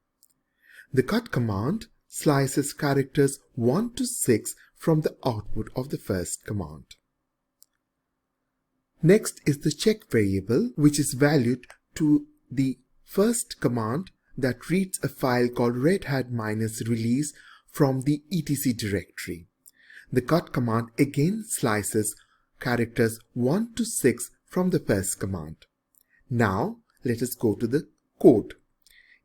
The cut command slices characters 1 to 6 from the output of the first command. Next is the check variable, which is valued to the first command that reads a file called redhat-release from the etc directory. The cut command again slices characters 1 to 6 from the first command. Now let us go to the code.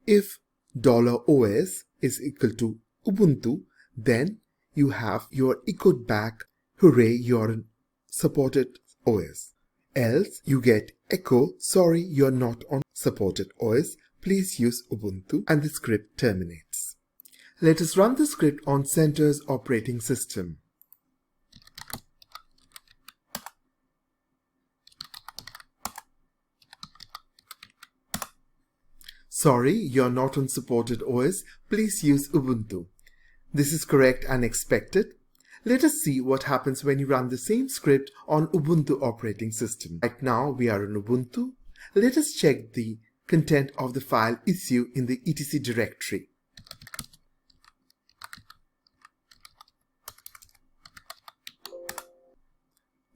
If $OS is equal to Ubuntu, then you have your echoed back, hooray, you're on supported OS. Else you get echo, sorry, you're not on supported OS, please use Ubuntu, and the script terminates. Let us run the script on CentOS operating system. Sorry, you're not on supported OS, please use Ubuntu. This is correct and expected. Let us see what happens when you run the same script on Ubuntu operating system. Right now we are on Ubuntu. Let us check the content of the file issue in the etc directory.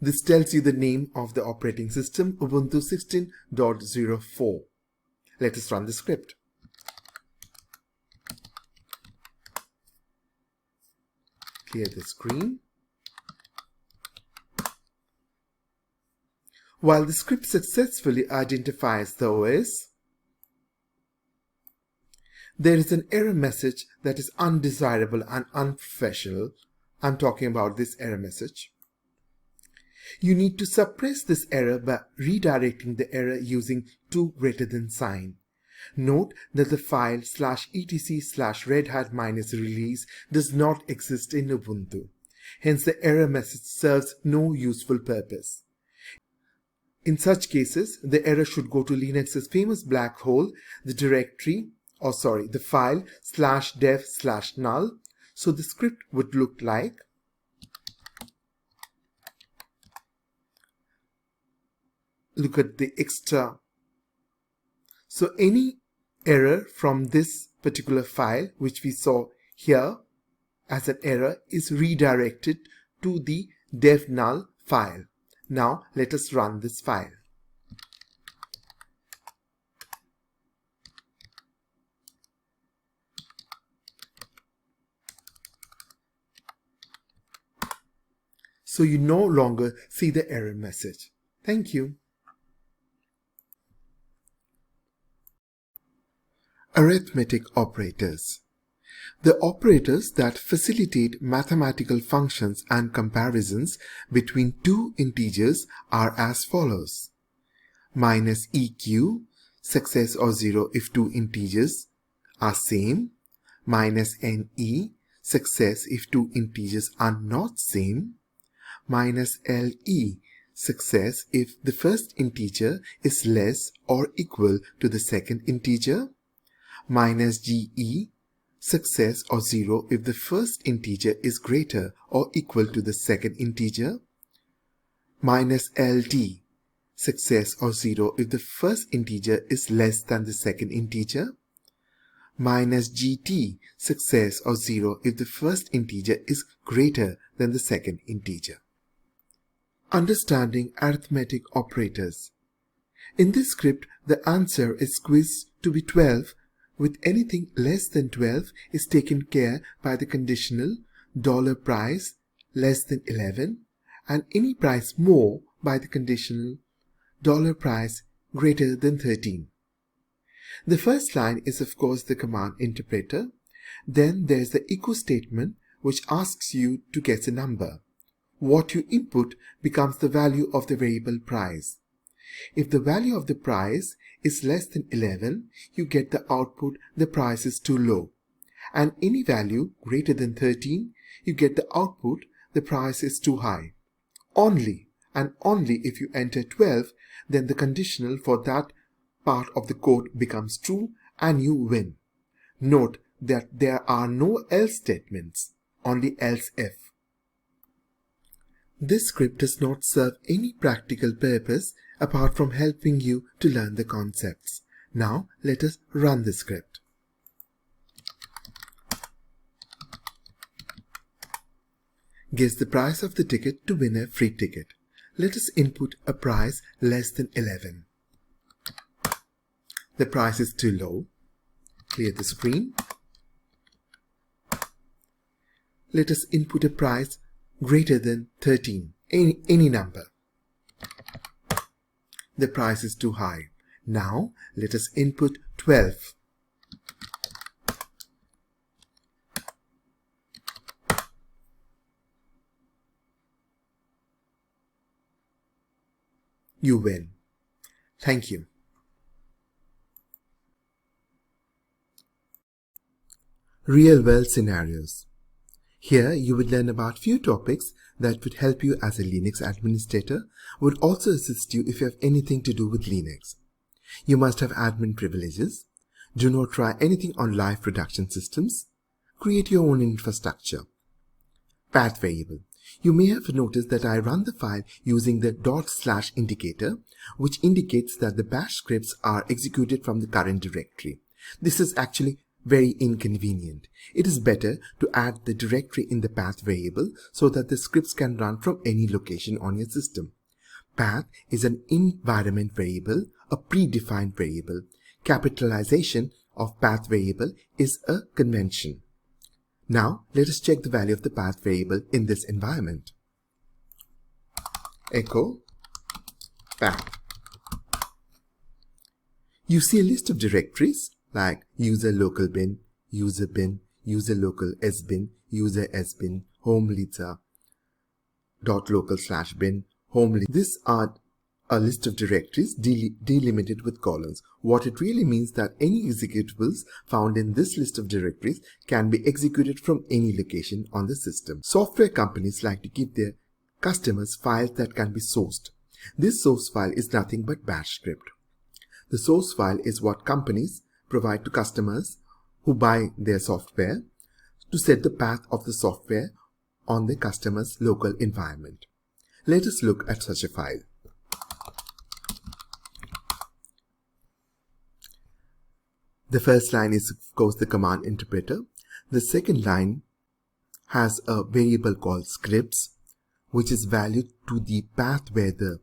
This tells you the name of the operating system, Ubuntu 16.04. Let us run the script. Clear the screen. While the script successfully identifies the OS, there is an error message that is undesirable and unprofessional. I'm talking about this error message. You need to suppress this error by redirecting the error using 2 greater than sign. Note that the file /etc/redhat-release does not exist in Ubuntu. Hence the error message serves no useful purpose. In such cases, the error should go to Linux's famous black hole, the file /dev/null. So the script would look like, look at the extra. So any error from this particular file, which we saw here as an error, is redirected to the dev/null file. Now let us run this file. So you no longer see the error message. Thank you. Arithmetic operators. The operators that facilitate mathematical functions and comparisons between two integers are as follows. -EQ, success or 0 if two integers are same. -NE, success if two integers are not same. -LE, success if the first integer is less or equal to the second integer. -GE, success or 0 if the first integer is greater or equal to the second integer. -LD, success or 0 if the first integer is less than the second integer. -GT, success or 0 if the first integer is greater than the second integer. Understanding arithmetic operators. In this script, the answer is quizzed to be 12, with anything less than 12 is taken care by the conditional $price less than 11, and any price more by the conditional $price greater than 13. The first line is of course the command interpreter. Then there's the echo statement, which asks you to guess a number. What you input becomes the value of the variable price. If the value of the price is less than 11, you get the output the price is too low. And any value greater than 13, you get the output the price is too high. Only and only if you enter 12, then the conditional for that part of the code becomes true and you win. Note that there are no else statements, only else if. This script does not serve any practical purpose apart from helping you to learn the concepts. Now let us run the script. Guess the price of the ticket to win a free ticket. Let us input a price less than 11. The price is too low. Clear the screen. Let us input a price greater than 13, any number. The price is too high. Now let us input 12. You win. Thank you. Real-world scenarios. Here you would learn about few topics that would help you as a Linux administrator, would also assist you if you have anything to do with Linux. You must have admin privileges. Do not try anything on live production systems. Create your own infrastructure. Path variable. You may have noticed that I run the file using the // indicator, which indicates that the bash scripts are executed from the current directory. This is actually very inconvenient. It is better to add the directory in the path variable so that the scripts can run from any location on your system. Path is an environment variable, a predefined variable. Capitalization of path variable is a convention. Now let us check the value of the path variable in this environment. Echo path. You see a list of directories like user local bin, user local sbin, user sbin, home lisa, .local/bin, home. These are a list of directories delimited with colons. What it really means that any executables found in this list of directories can be executed from any location on the system. Software companies like to give their customers files that can be sourced. This source file is nothing but bash script. The source file is what companies provide to customers who buy their software to set the path of the software on the customer's local environment. Let us look at such a file. The first line is of course the command interpreter. The second line has a variable called scripts, which is valued to the path where the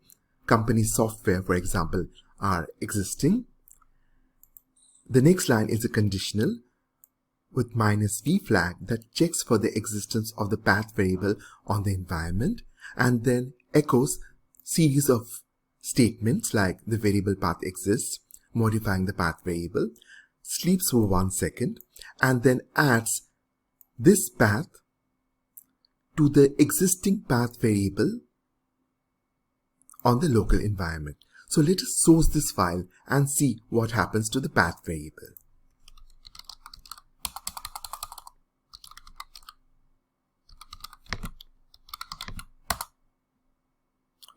company's software, for example, are existing. The next line is a conditional with -v flag that checks for the existence of the path variable on the environment and then echoes series of statements like the variable path exists, modifying the path variable, sleeps for 1 second, and then adds this path to the existing path variable on the local environment. So let us source this file and see what happens to the path variable.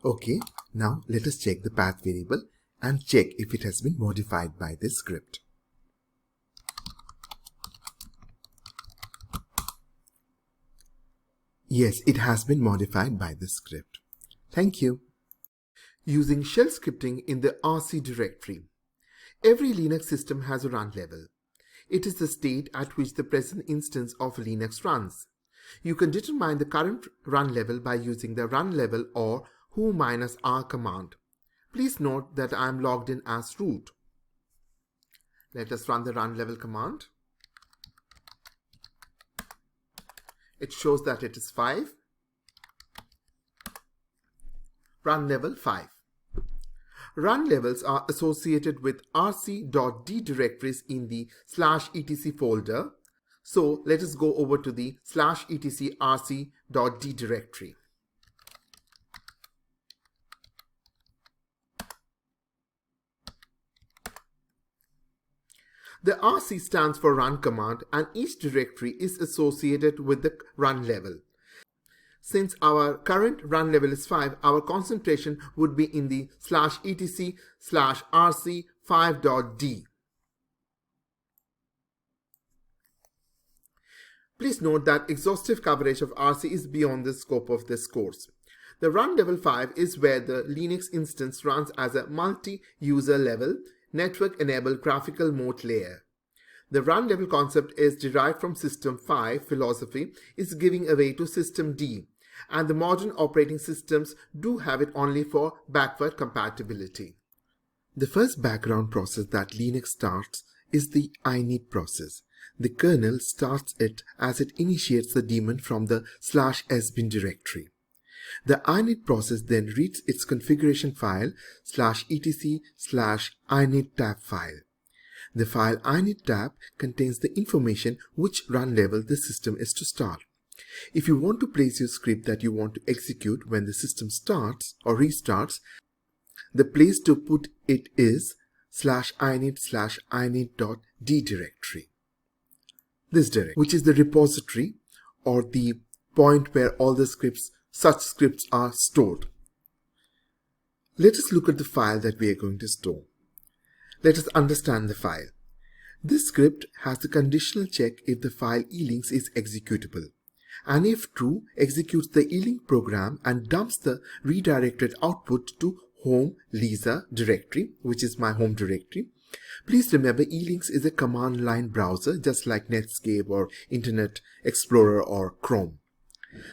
Okay, now let us check the path variable and check if it has been modified by this script. Yes, it has been modified by this script. Thank you. Using shell scripting in the RC directory. Every Linux system has a run level. It is the state at which the present instance of Linux runs. You can determine the current run level by using the run level or who-r command. Please note that I am logged in as root. Let us run the run level command. It shows that it is 5. Run level 5. Run levels are associated with rc.d directories in the /etc folder. So let us go over to the /etc rc.d directory. The rc stands for run command and each directory is associated with the run level. Since our current run level is 5, our concentration would be in the /etc/rc5.d. Please note that exhaustive coverage of RC is beyond the scope of this course. The run level 5 is where the Linux instance runs as a multi-user level, network-enabled graphical mode layer. The run level concept is derived from System 5 philosophy, is giving away to System D, and the modern operating systems do have it only for backward compatibility. The first background process that Linux starts is the init process. The kernel starts it as it initiates the daemon from the /sbin directory. The init process then reads its configuration file /etc/init-tab file. The file init-tab contains the information which run level the system is to start. If you want to place your script that you want to execute when the system starts or restarts, the place to put it is /init/init.d directory. This directory, which is the repository or the point where all the such scripts are stored. Let us look at the file that we are going to store. Let us understand the file. This script has the conditional check if the file elinks is executable, and if true, executes the elink program and dumps the redirected output to home Lisa directory, which is my home directory. Please remember, elinks is a command line browser just like Netscape or Internet Explorer or Chrome.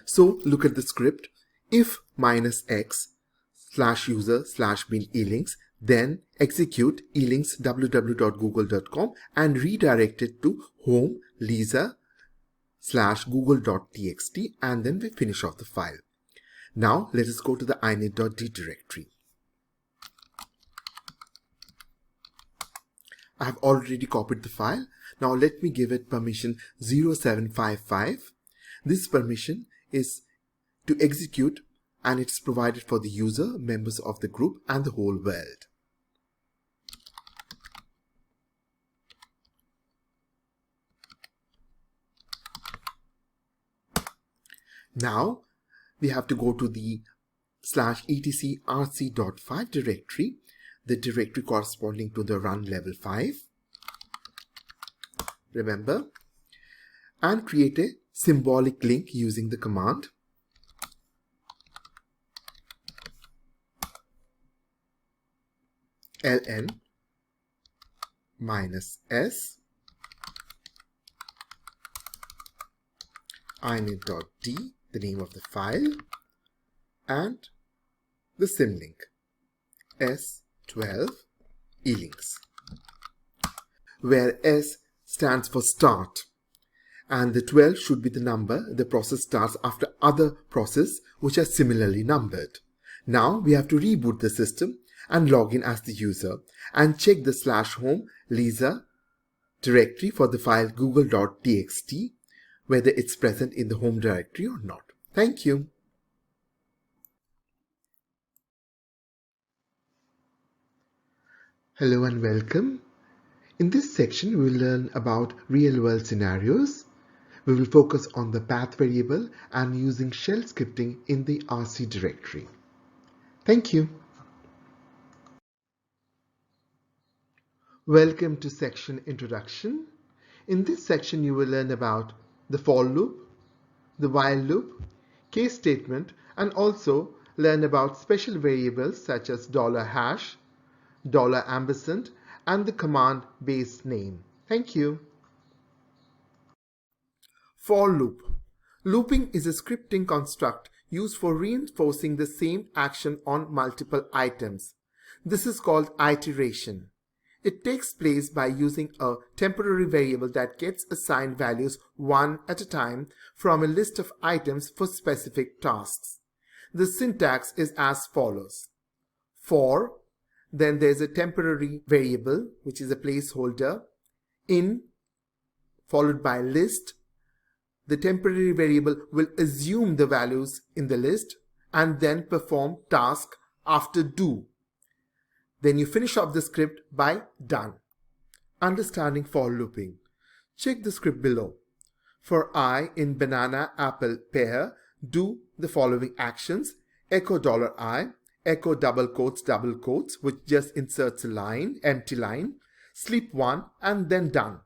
So look at the script. If -x/user/bin elinks, then execute elinks www.google.com and redirect it to home lisa/google.txt, and then we finish off the file. Now let us go to the init.d directory. I have already copied the file. Now let me give it permission 0755. This permission is to execute, and it's provided for the user, members of the group, and the whole world. Now we have to go to the /etc/rc.5 directory, the directory corresponding to the run level 5. Remember, and create a symbolic link using the command ln -s init.d, the name of the file, and the symlink s12 elinks, where S stands for start and the 12 should be the number the process starts after other processes which are similarly numbered. Now we have to reboot the system and log in as the user and check the /home Lisa directory for the file google.txt, whether it's present in the home directory or not. Thank you. Hello and welcome. In this section, we will learn about real-world scenarios. We will focus on the path variable and using shell scripting in the RC directory. Thank you. Welcome to section Introduction. In this section, you will learn about the for loop, the while loop, case statement, and also learn about special variables such as $hash, $ampersand, and the command base name. Thank you. For loop. Looping is a scripting construct used for reinforcing the same action on multiple items. This is called iteration. It takes place by using a temporary variable that gets assigned values one at a time from a list of items for specific tasks. The syntax is as follows. For, then there's a temporary variable, which is a placeholder, in, followed by list. The temporary variable will assume the values in the list and then perform task after do. Then you finish off the script by done. Understanding for looping. Check the script below. For I in banana, apple, pear, do the following actions. Echo $I, echo double quotes, which just inserts a line, empty line, sleep one, and then done.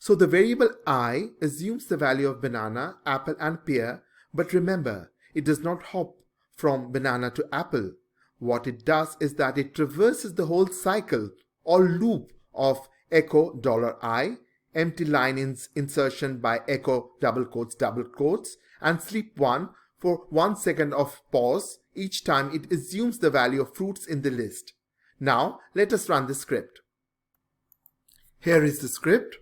So the variable I assumes the value of banana, apple, and pear, but remember, it does not hop from banana to apple. What it does is that it traverses the whole cycle or loop of echo $I, empty line insertion by echo double quotes, and sleep 1 for 1 second of pause each time it assumes the value of fruits in the list. Now let us run the script. Here is the script.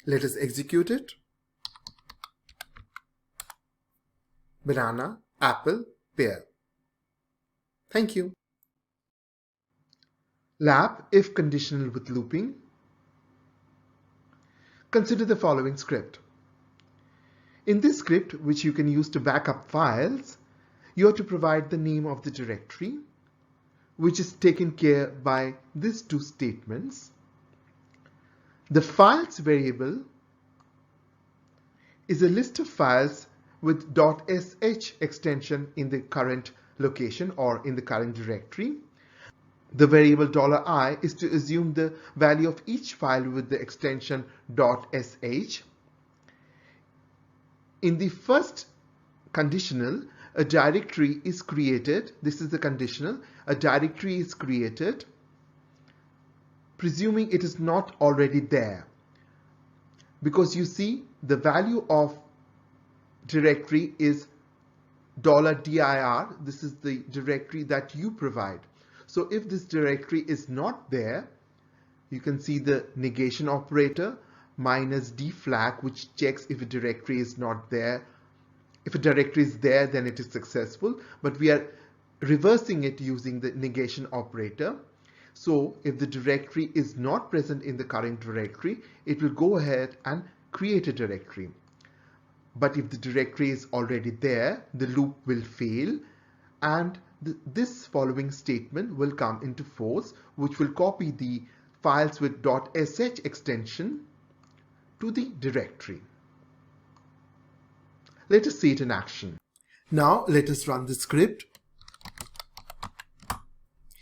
Let us execute it. Banana, apple, pear. Thank you. Lab if conditional with looping. Consider the following script. In this script, which you can use to back up files, you are to provide the name of the directory, which is taken care by these two statements. The files variable is a list of files with .sh extension in the current location or in the current directory. The variable $I is to assume the value of each file with the extension .sh. In the first conditional, a directory is created. This is the conditional. A directory is created, presuming it is not already there. Because you see, the value of directory is $dir. This is the directory that you provide. So if this directory is not there, you can see the negation operator -d flag, which checks if a directory is not there. If a directory is there, then it is successful, but we are reversing it using the negation operator. So if the directory is not present in the current directory, it will go ahead and create a directory. But if the directory is already there, the loop will fail, and this following statement will come into force, which will copy the files with .sh extension to the directory. Let us see it in action. Now let us run the script.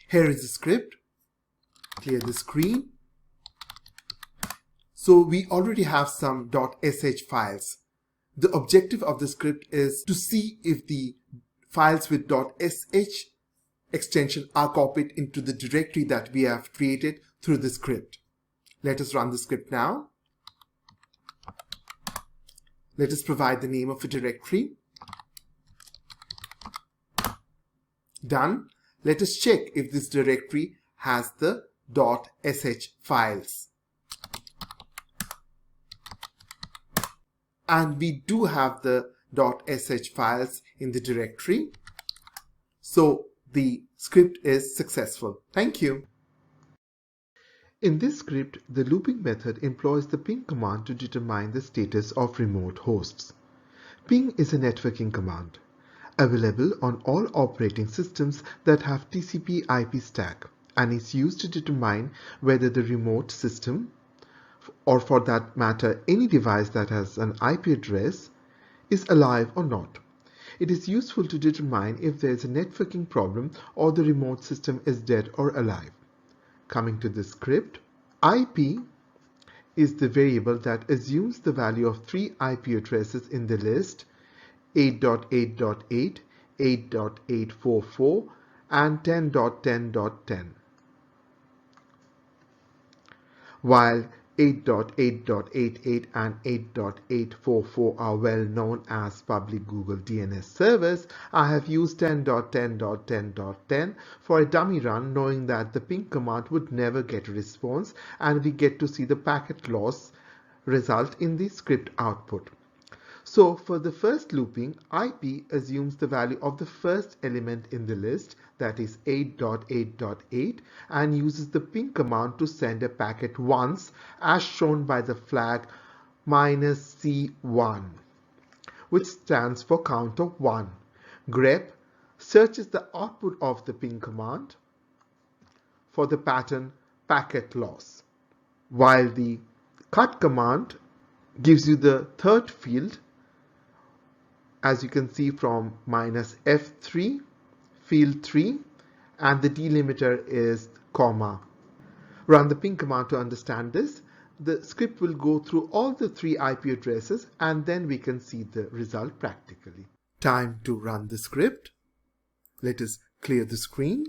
Here is the script. Clear the screen. So we already have some .sh files. The objective of the script is to see if the files with .sh extension are copied into the directory that we have created through the script. Let us run the script now. Let us provide the name of a directory. Done. Let us check if this directory has the .sh files. And we do have the .sh files in the directory. So the script is successful. Thank you. In this script, the looping method employs the ping command to determine the status of remote hosts. Ping is a networking command available on all operating systems that have TCP/IP stack and is used to determine whether the remote system, or for that matter any device that has an IP address, is alive or not. It is useful to determine if there is a networking problem or the remote system is dead or alive. Coming to the script, IP is the variable that assumes the value of 3 IP addresses in the list 8.8.8, 8.844, and 10.10.10. While 8.8.88 and 8.844 are well known as public Google DNS servers, I have used 10.10.10.10 for a dummy run, knowing that the ping command would never get a response and we get to see the packet loss result in the script output. So for the first looping, IP assumes the value of the first element in the list, that is 8.8.8, and uses the ping command to send a packet once, as shown by the flag -C1, which stands for count of 1. grep searches the output of the ping command for the pattern packet loss, while the cut command gives you the third field, as you can see from -F3, field 3, and the delimiter is comma. Run the ping command to understand this. The script will go through all the three IP addresses and then we can see the result practically. Time to run the script. Let us clear the screen.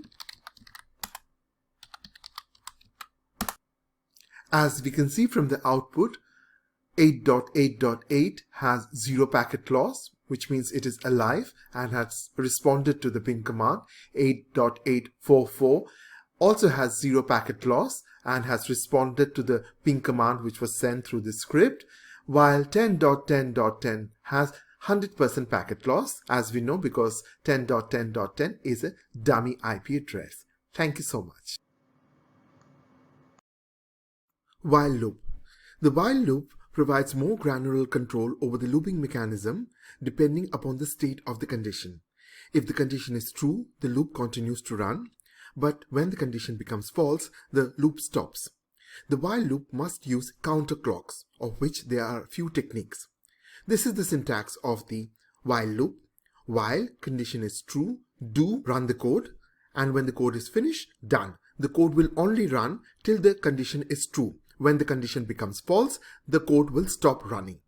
As we can see from the output, 8.8.8 has 0 packet loss, which means it is alive and has responded to the ping command. 8.844 also has 0 packet loss and has responded to the ping command which was sent through the script, while 10.10.10 has 100% packet loss, as we know, because 10.10.10 is a dummy IP address. Thank you so much. While loop. The while loop provides more granular control over the looping mechanism depending upon the state of the condition. If the condition is true, the loop continues to run, but when the condition becomes false, the loop stops. The while loop must use counter clocks, of which there are few techniques. This is the syntax of the while loop. While condition is true, do run the code, and when the code is finished, done. The code will only run till the condition is true. When the condition becomes false, the code will stop running.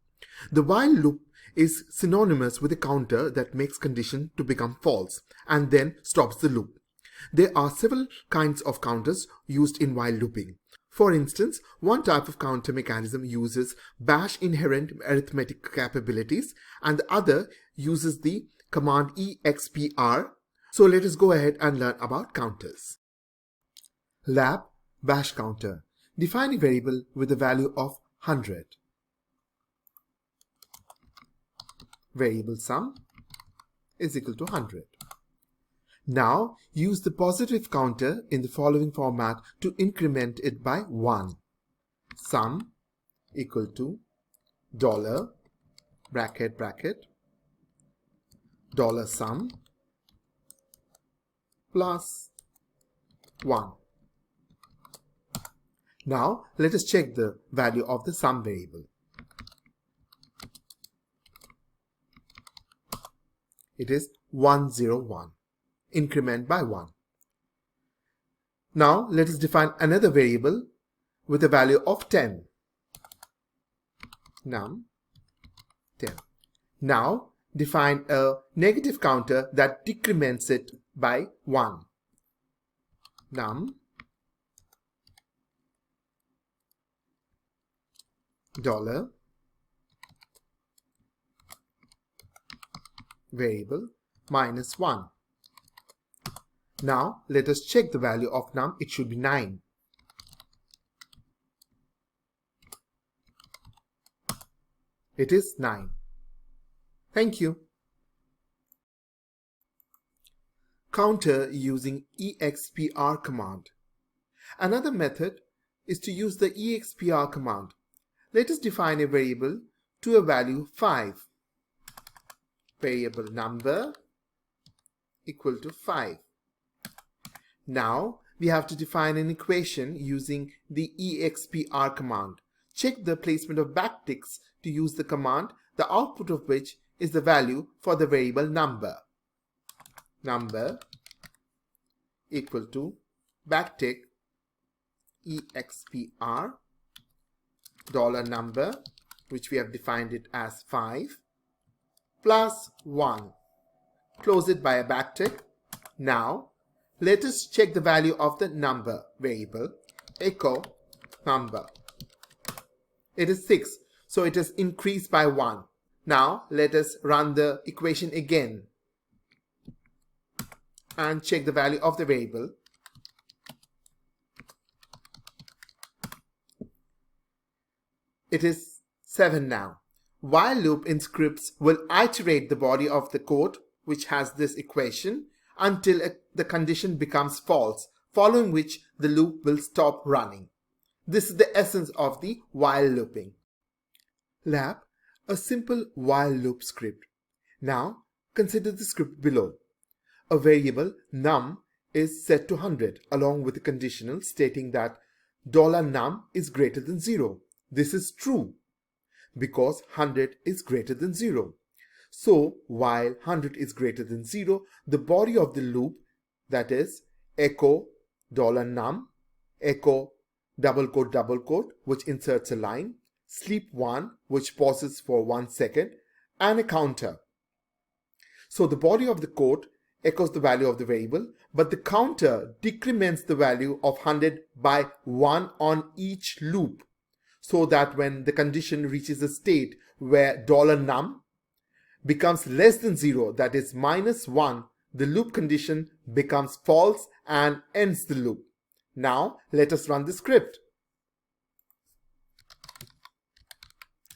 The while loop is synonymous with a counter that makes condition to become false and then stops the loop. There are several kinds of counters used in while looping. For instance, one type of counter mechanism uses bash inherent arithmetic capabilities and the other uses the command expr. So let us go ahead and learn about counters. Lab bash counter. Define a variable with a value of 100. Variable sum is equal to 100. Now use the positive counter in the following format to increment it by 1. Sum equal to dollar bracket bracket dollar sum plus 1. Now let us check the value of the sum variable. It is 101. Increment by 1. Now let us define another variable with a value of 10. Num 10. Now define a negative counter that decrements it by 1. Num dollar variable minus 1. Now let us check the value of num. It should be 9. It is 9. Thank you. Counter using expr command. Another method is to use the expr command. Let us define a variable to a value 5. Variable number equal to 5. Now we have to define an equation using the expr command. Check the placement of backticks to use the command, the output of which is the value for the variable number. Number equal to backtick expr dollar number, which we have defined it as 5, plus 1. Close it by a backtick. Now let us check the value of the number variable. Echo number. It is 6, so it has increased by 1. Now let us run the equation again and check the value of the variable. It is 7 now. While loop in scripts will iterate the body of the code which has this equation until the condition becomes false, following which the loop will stop running. This is the essence of the while looping. Lab, a simple while loop script. Now consider the script below. A variable num is set to 100 along with a conditional stating that $num is greater than 0. This is true because 100 is greater than 0. So while 100 is greater than 0, the body of the loop, that is echo $num, echo double quote, which inserts a line, sleep1, which pauses for 1 second, and a counter. So the body of the code echoes the value of the variable, but the counter decrements the value of 100 by 1 on each loop, so that when the condition reaches a state where $num becomes less than 0, that is -1, the loop condition becomes false and ends the loop. Now let us run the script.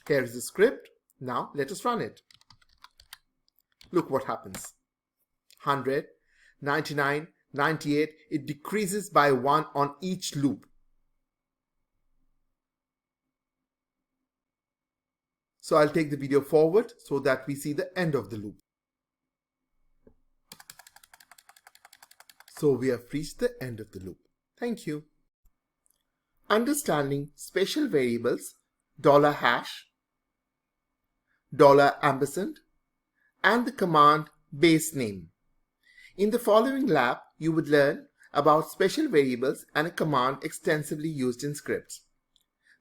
Here is the script. Now let us run it. Look what happens. 100, 99, 98, it decreases by 1 on each loop. So I'll take the video forward so that we see the end of the loop. So we have reached the end of the loop. Thank you. Understanding special variables, $#, $ampersand, and the command base name. In the following lab, you would learn about special variables and a command extensively used in scripts.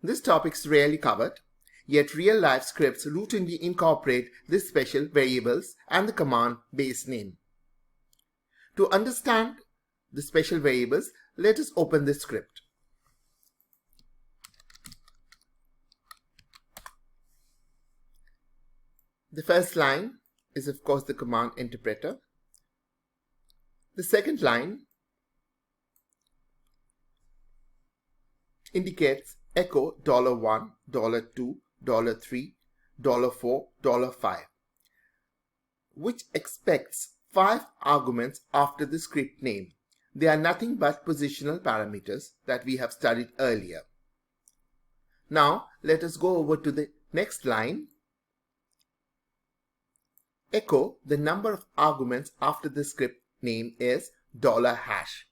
This topic is rarely covered, yet real-life scripts routinely incorporate these special variables and the command base name. To understand the special variables, let us open the script. The first line is of course the command interpreter. The second line indicates echo $1, $2, $3, $4, $5, which expects 5 arguments after the script name. They are nothing but positional parameters that we have studied earlier. Now let us go over to the next line. Echo the number of arguments after the script name is $#.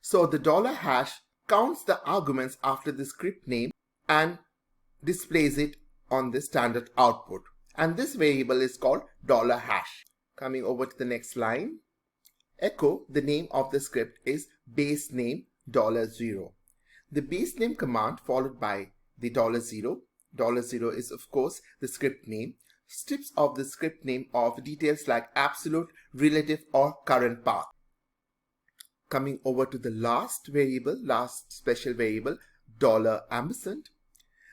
So the $# counts the arguments after the script name and displays it on the standard output. And this variable is called $#. Coming over to the next line. Echo the name of the script is base name $0. The base name command followed by the $0. $0 is of course the script name. Strips of the script name of details like absolute, relative, or current path. Coming over to the last special variable, $ampersand.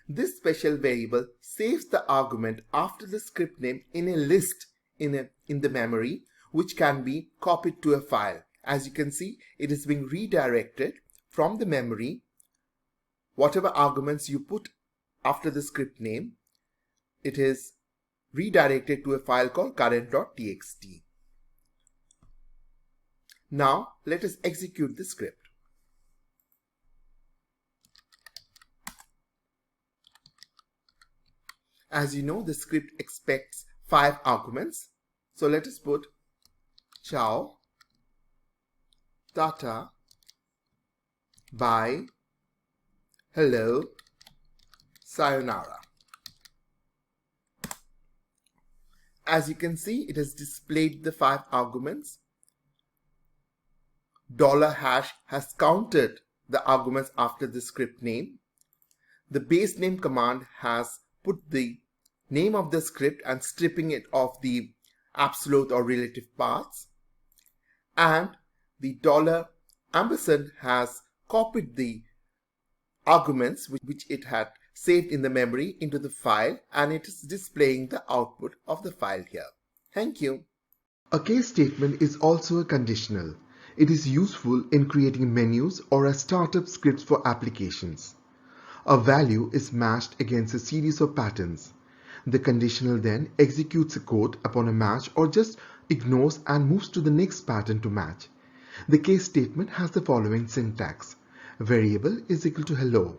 This special variable saves the argument after the script name in a list in the memory, which can be copied to a file. As you can see, it is being redirected from the memory. Whatever arguments you put after the script name, it is redirected to a file called current.txt. Now let us execute the script. As you know, the script expects 5 arguments. So let us put ciao, tata, bye, hello, sayonara. As you can see, it has displayed the 5 arguments. $# has counted the arguments after the script name. The base name command has put the name of the script and stripping it of the absolute or relative parts. And the $ampersand has copied the arguments which it had saved in the memory into the file, and it is displaying the output of the file here. Thank you. A case statement is also a conditional. It is useful in creating menus or as startup scripts for applications. A value is matched against a series of patterns. The conditional then executes a code upon a match or just ignores and moves to the next pattern to match. The case statement has the following syntax. Variable is equal to hello.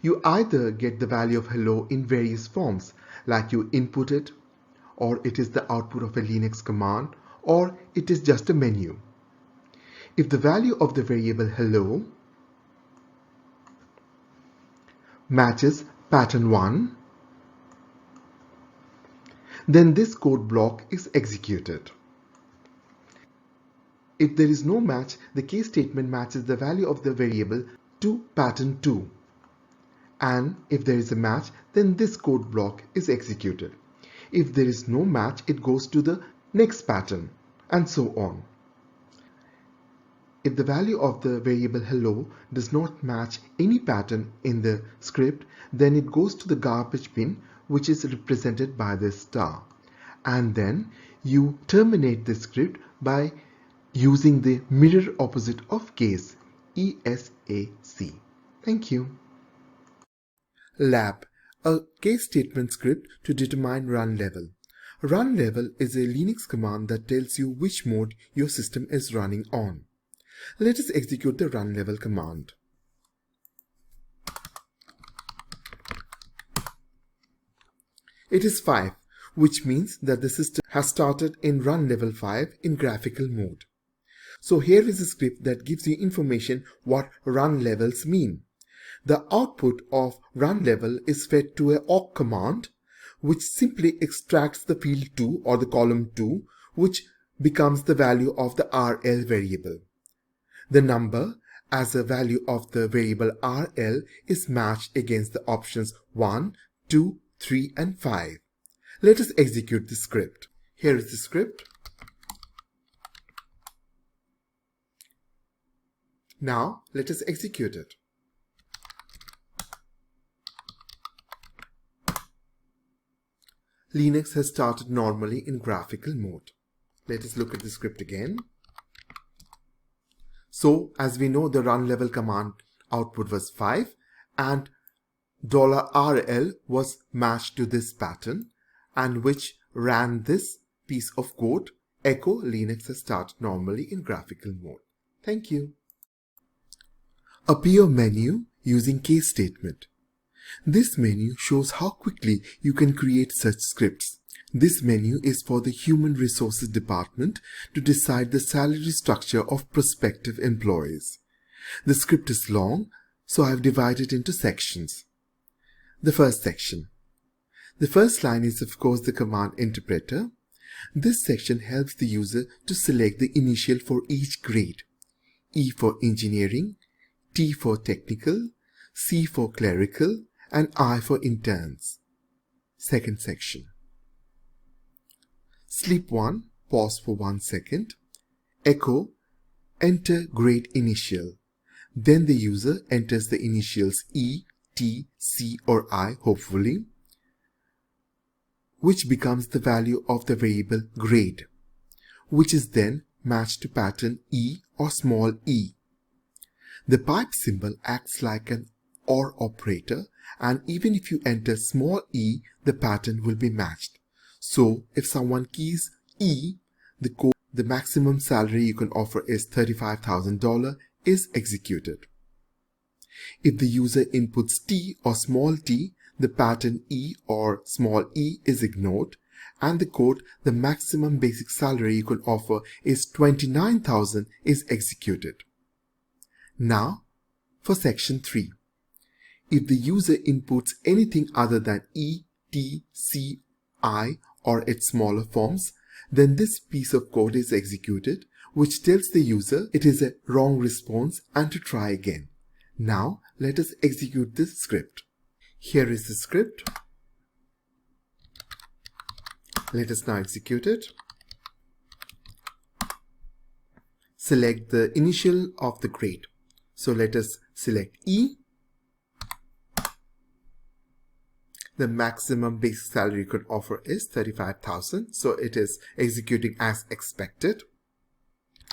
You either get the value of hello in various forms, like you input it, or it is the output of a Linux command, or it is just a menu. If the value of the variable hello matches pattern 1, then this code block is executed. If there is no match, the case statement matches the value of the variable to pattern 2. And if there is a match, then this code block is executed. If there is no match, it goes to the next pattern, and so on. If the value of the variable hello does not match any pattern in the script, then it goes to the garbage bin, which is represented by this star. And then you terminate the script by using the mirror opposite of case, ESAC. Thank you. Lab, a case statement script to determine run level. Run level is a Linux command that tells you which mode your system is running on. Let us execute the run level command. It is 5, which means that the system has started in run level 5 in graphical mode. So here is a script that gives you information what run levels mean. The output of run level is fed to a awk command, which simply extracts the field 2 or the column 2, which becomes the value of the RL variable. The number as a value of the variable RL is matched against the options 1, 2, 3 and 5. Let us execute the script. Here is the script. Now let us execute it. Linux has started normally in graphical mode. Let us look at the script again. So, as we know, the run level command output was 5 and $RL was matched to this pattern, and which ran this piece of code, echo Linux has started normally in graphical mode. Thank you. Appear menu using case statement. This menu shows how quickly you can create such scripts. This menu is for the Human Resources Department to decide the salary structure of prospective employees. The script is long, so I have divided it into sections. The first section. The first line is of course the command interpreter. This section helps the user to select the initial for each grade. E for engineering, T for technical, C for clerical, and I for interns. Second section. Sleep 1, pause for 1 second. Echo, enter grade initial. Then the user enters the initials E, T, C or I, hopefully, which becomes the value of the variable grade, which is then matched to pattern E or small e. The pipe symbol acts like an OR operator, and even if you enter small e, the pattern will be matched. So if someone keys E, the code, the maximum salary you can offer is $35,000 is executed. If the user inputs T or small t, the pattern E or small e is ignored, and the code, the maximum basic salary you can offer is $29,000 is executed. Now for section 3. If the user inputs anything other than E, T, C, I or its smaller forms, then this piece of code is executed, which tells the user it is a wrong response and to try again. Now let us execute this script. Here is the script. Let us now execute it. Select the initial of the grade. So let us select E. The maximum basic salary you could offer is $35,000. So it is executing as expected.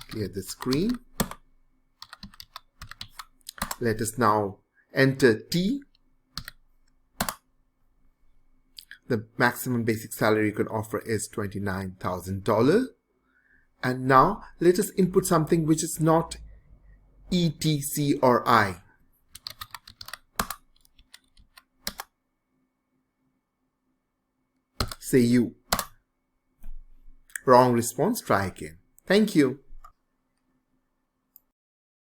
Clear the screen. Let us now enter T. The maximum basic salary you can offer is $29,000. And now let us input something which is not E, T, C or I. Say U. Wrong response, try again. Thank you.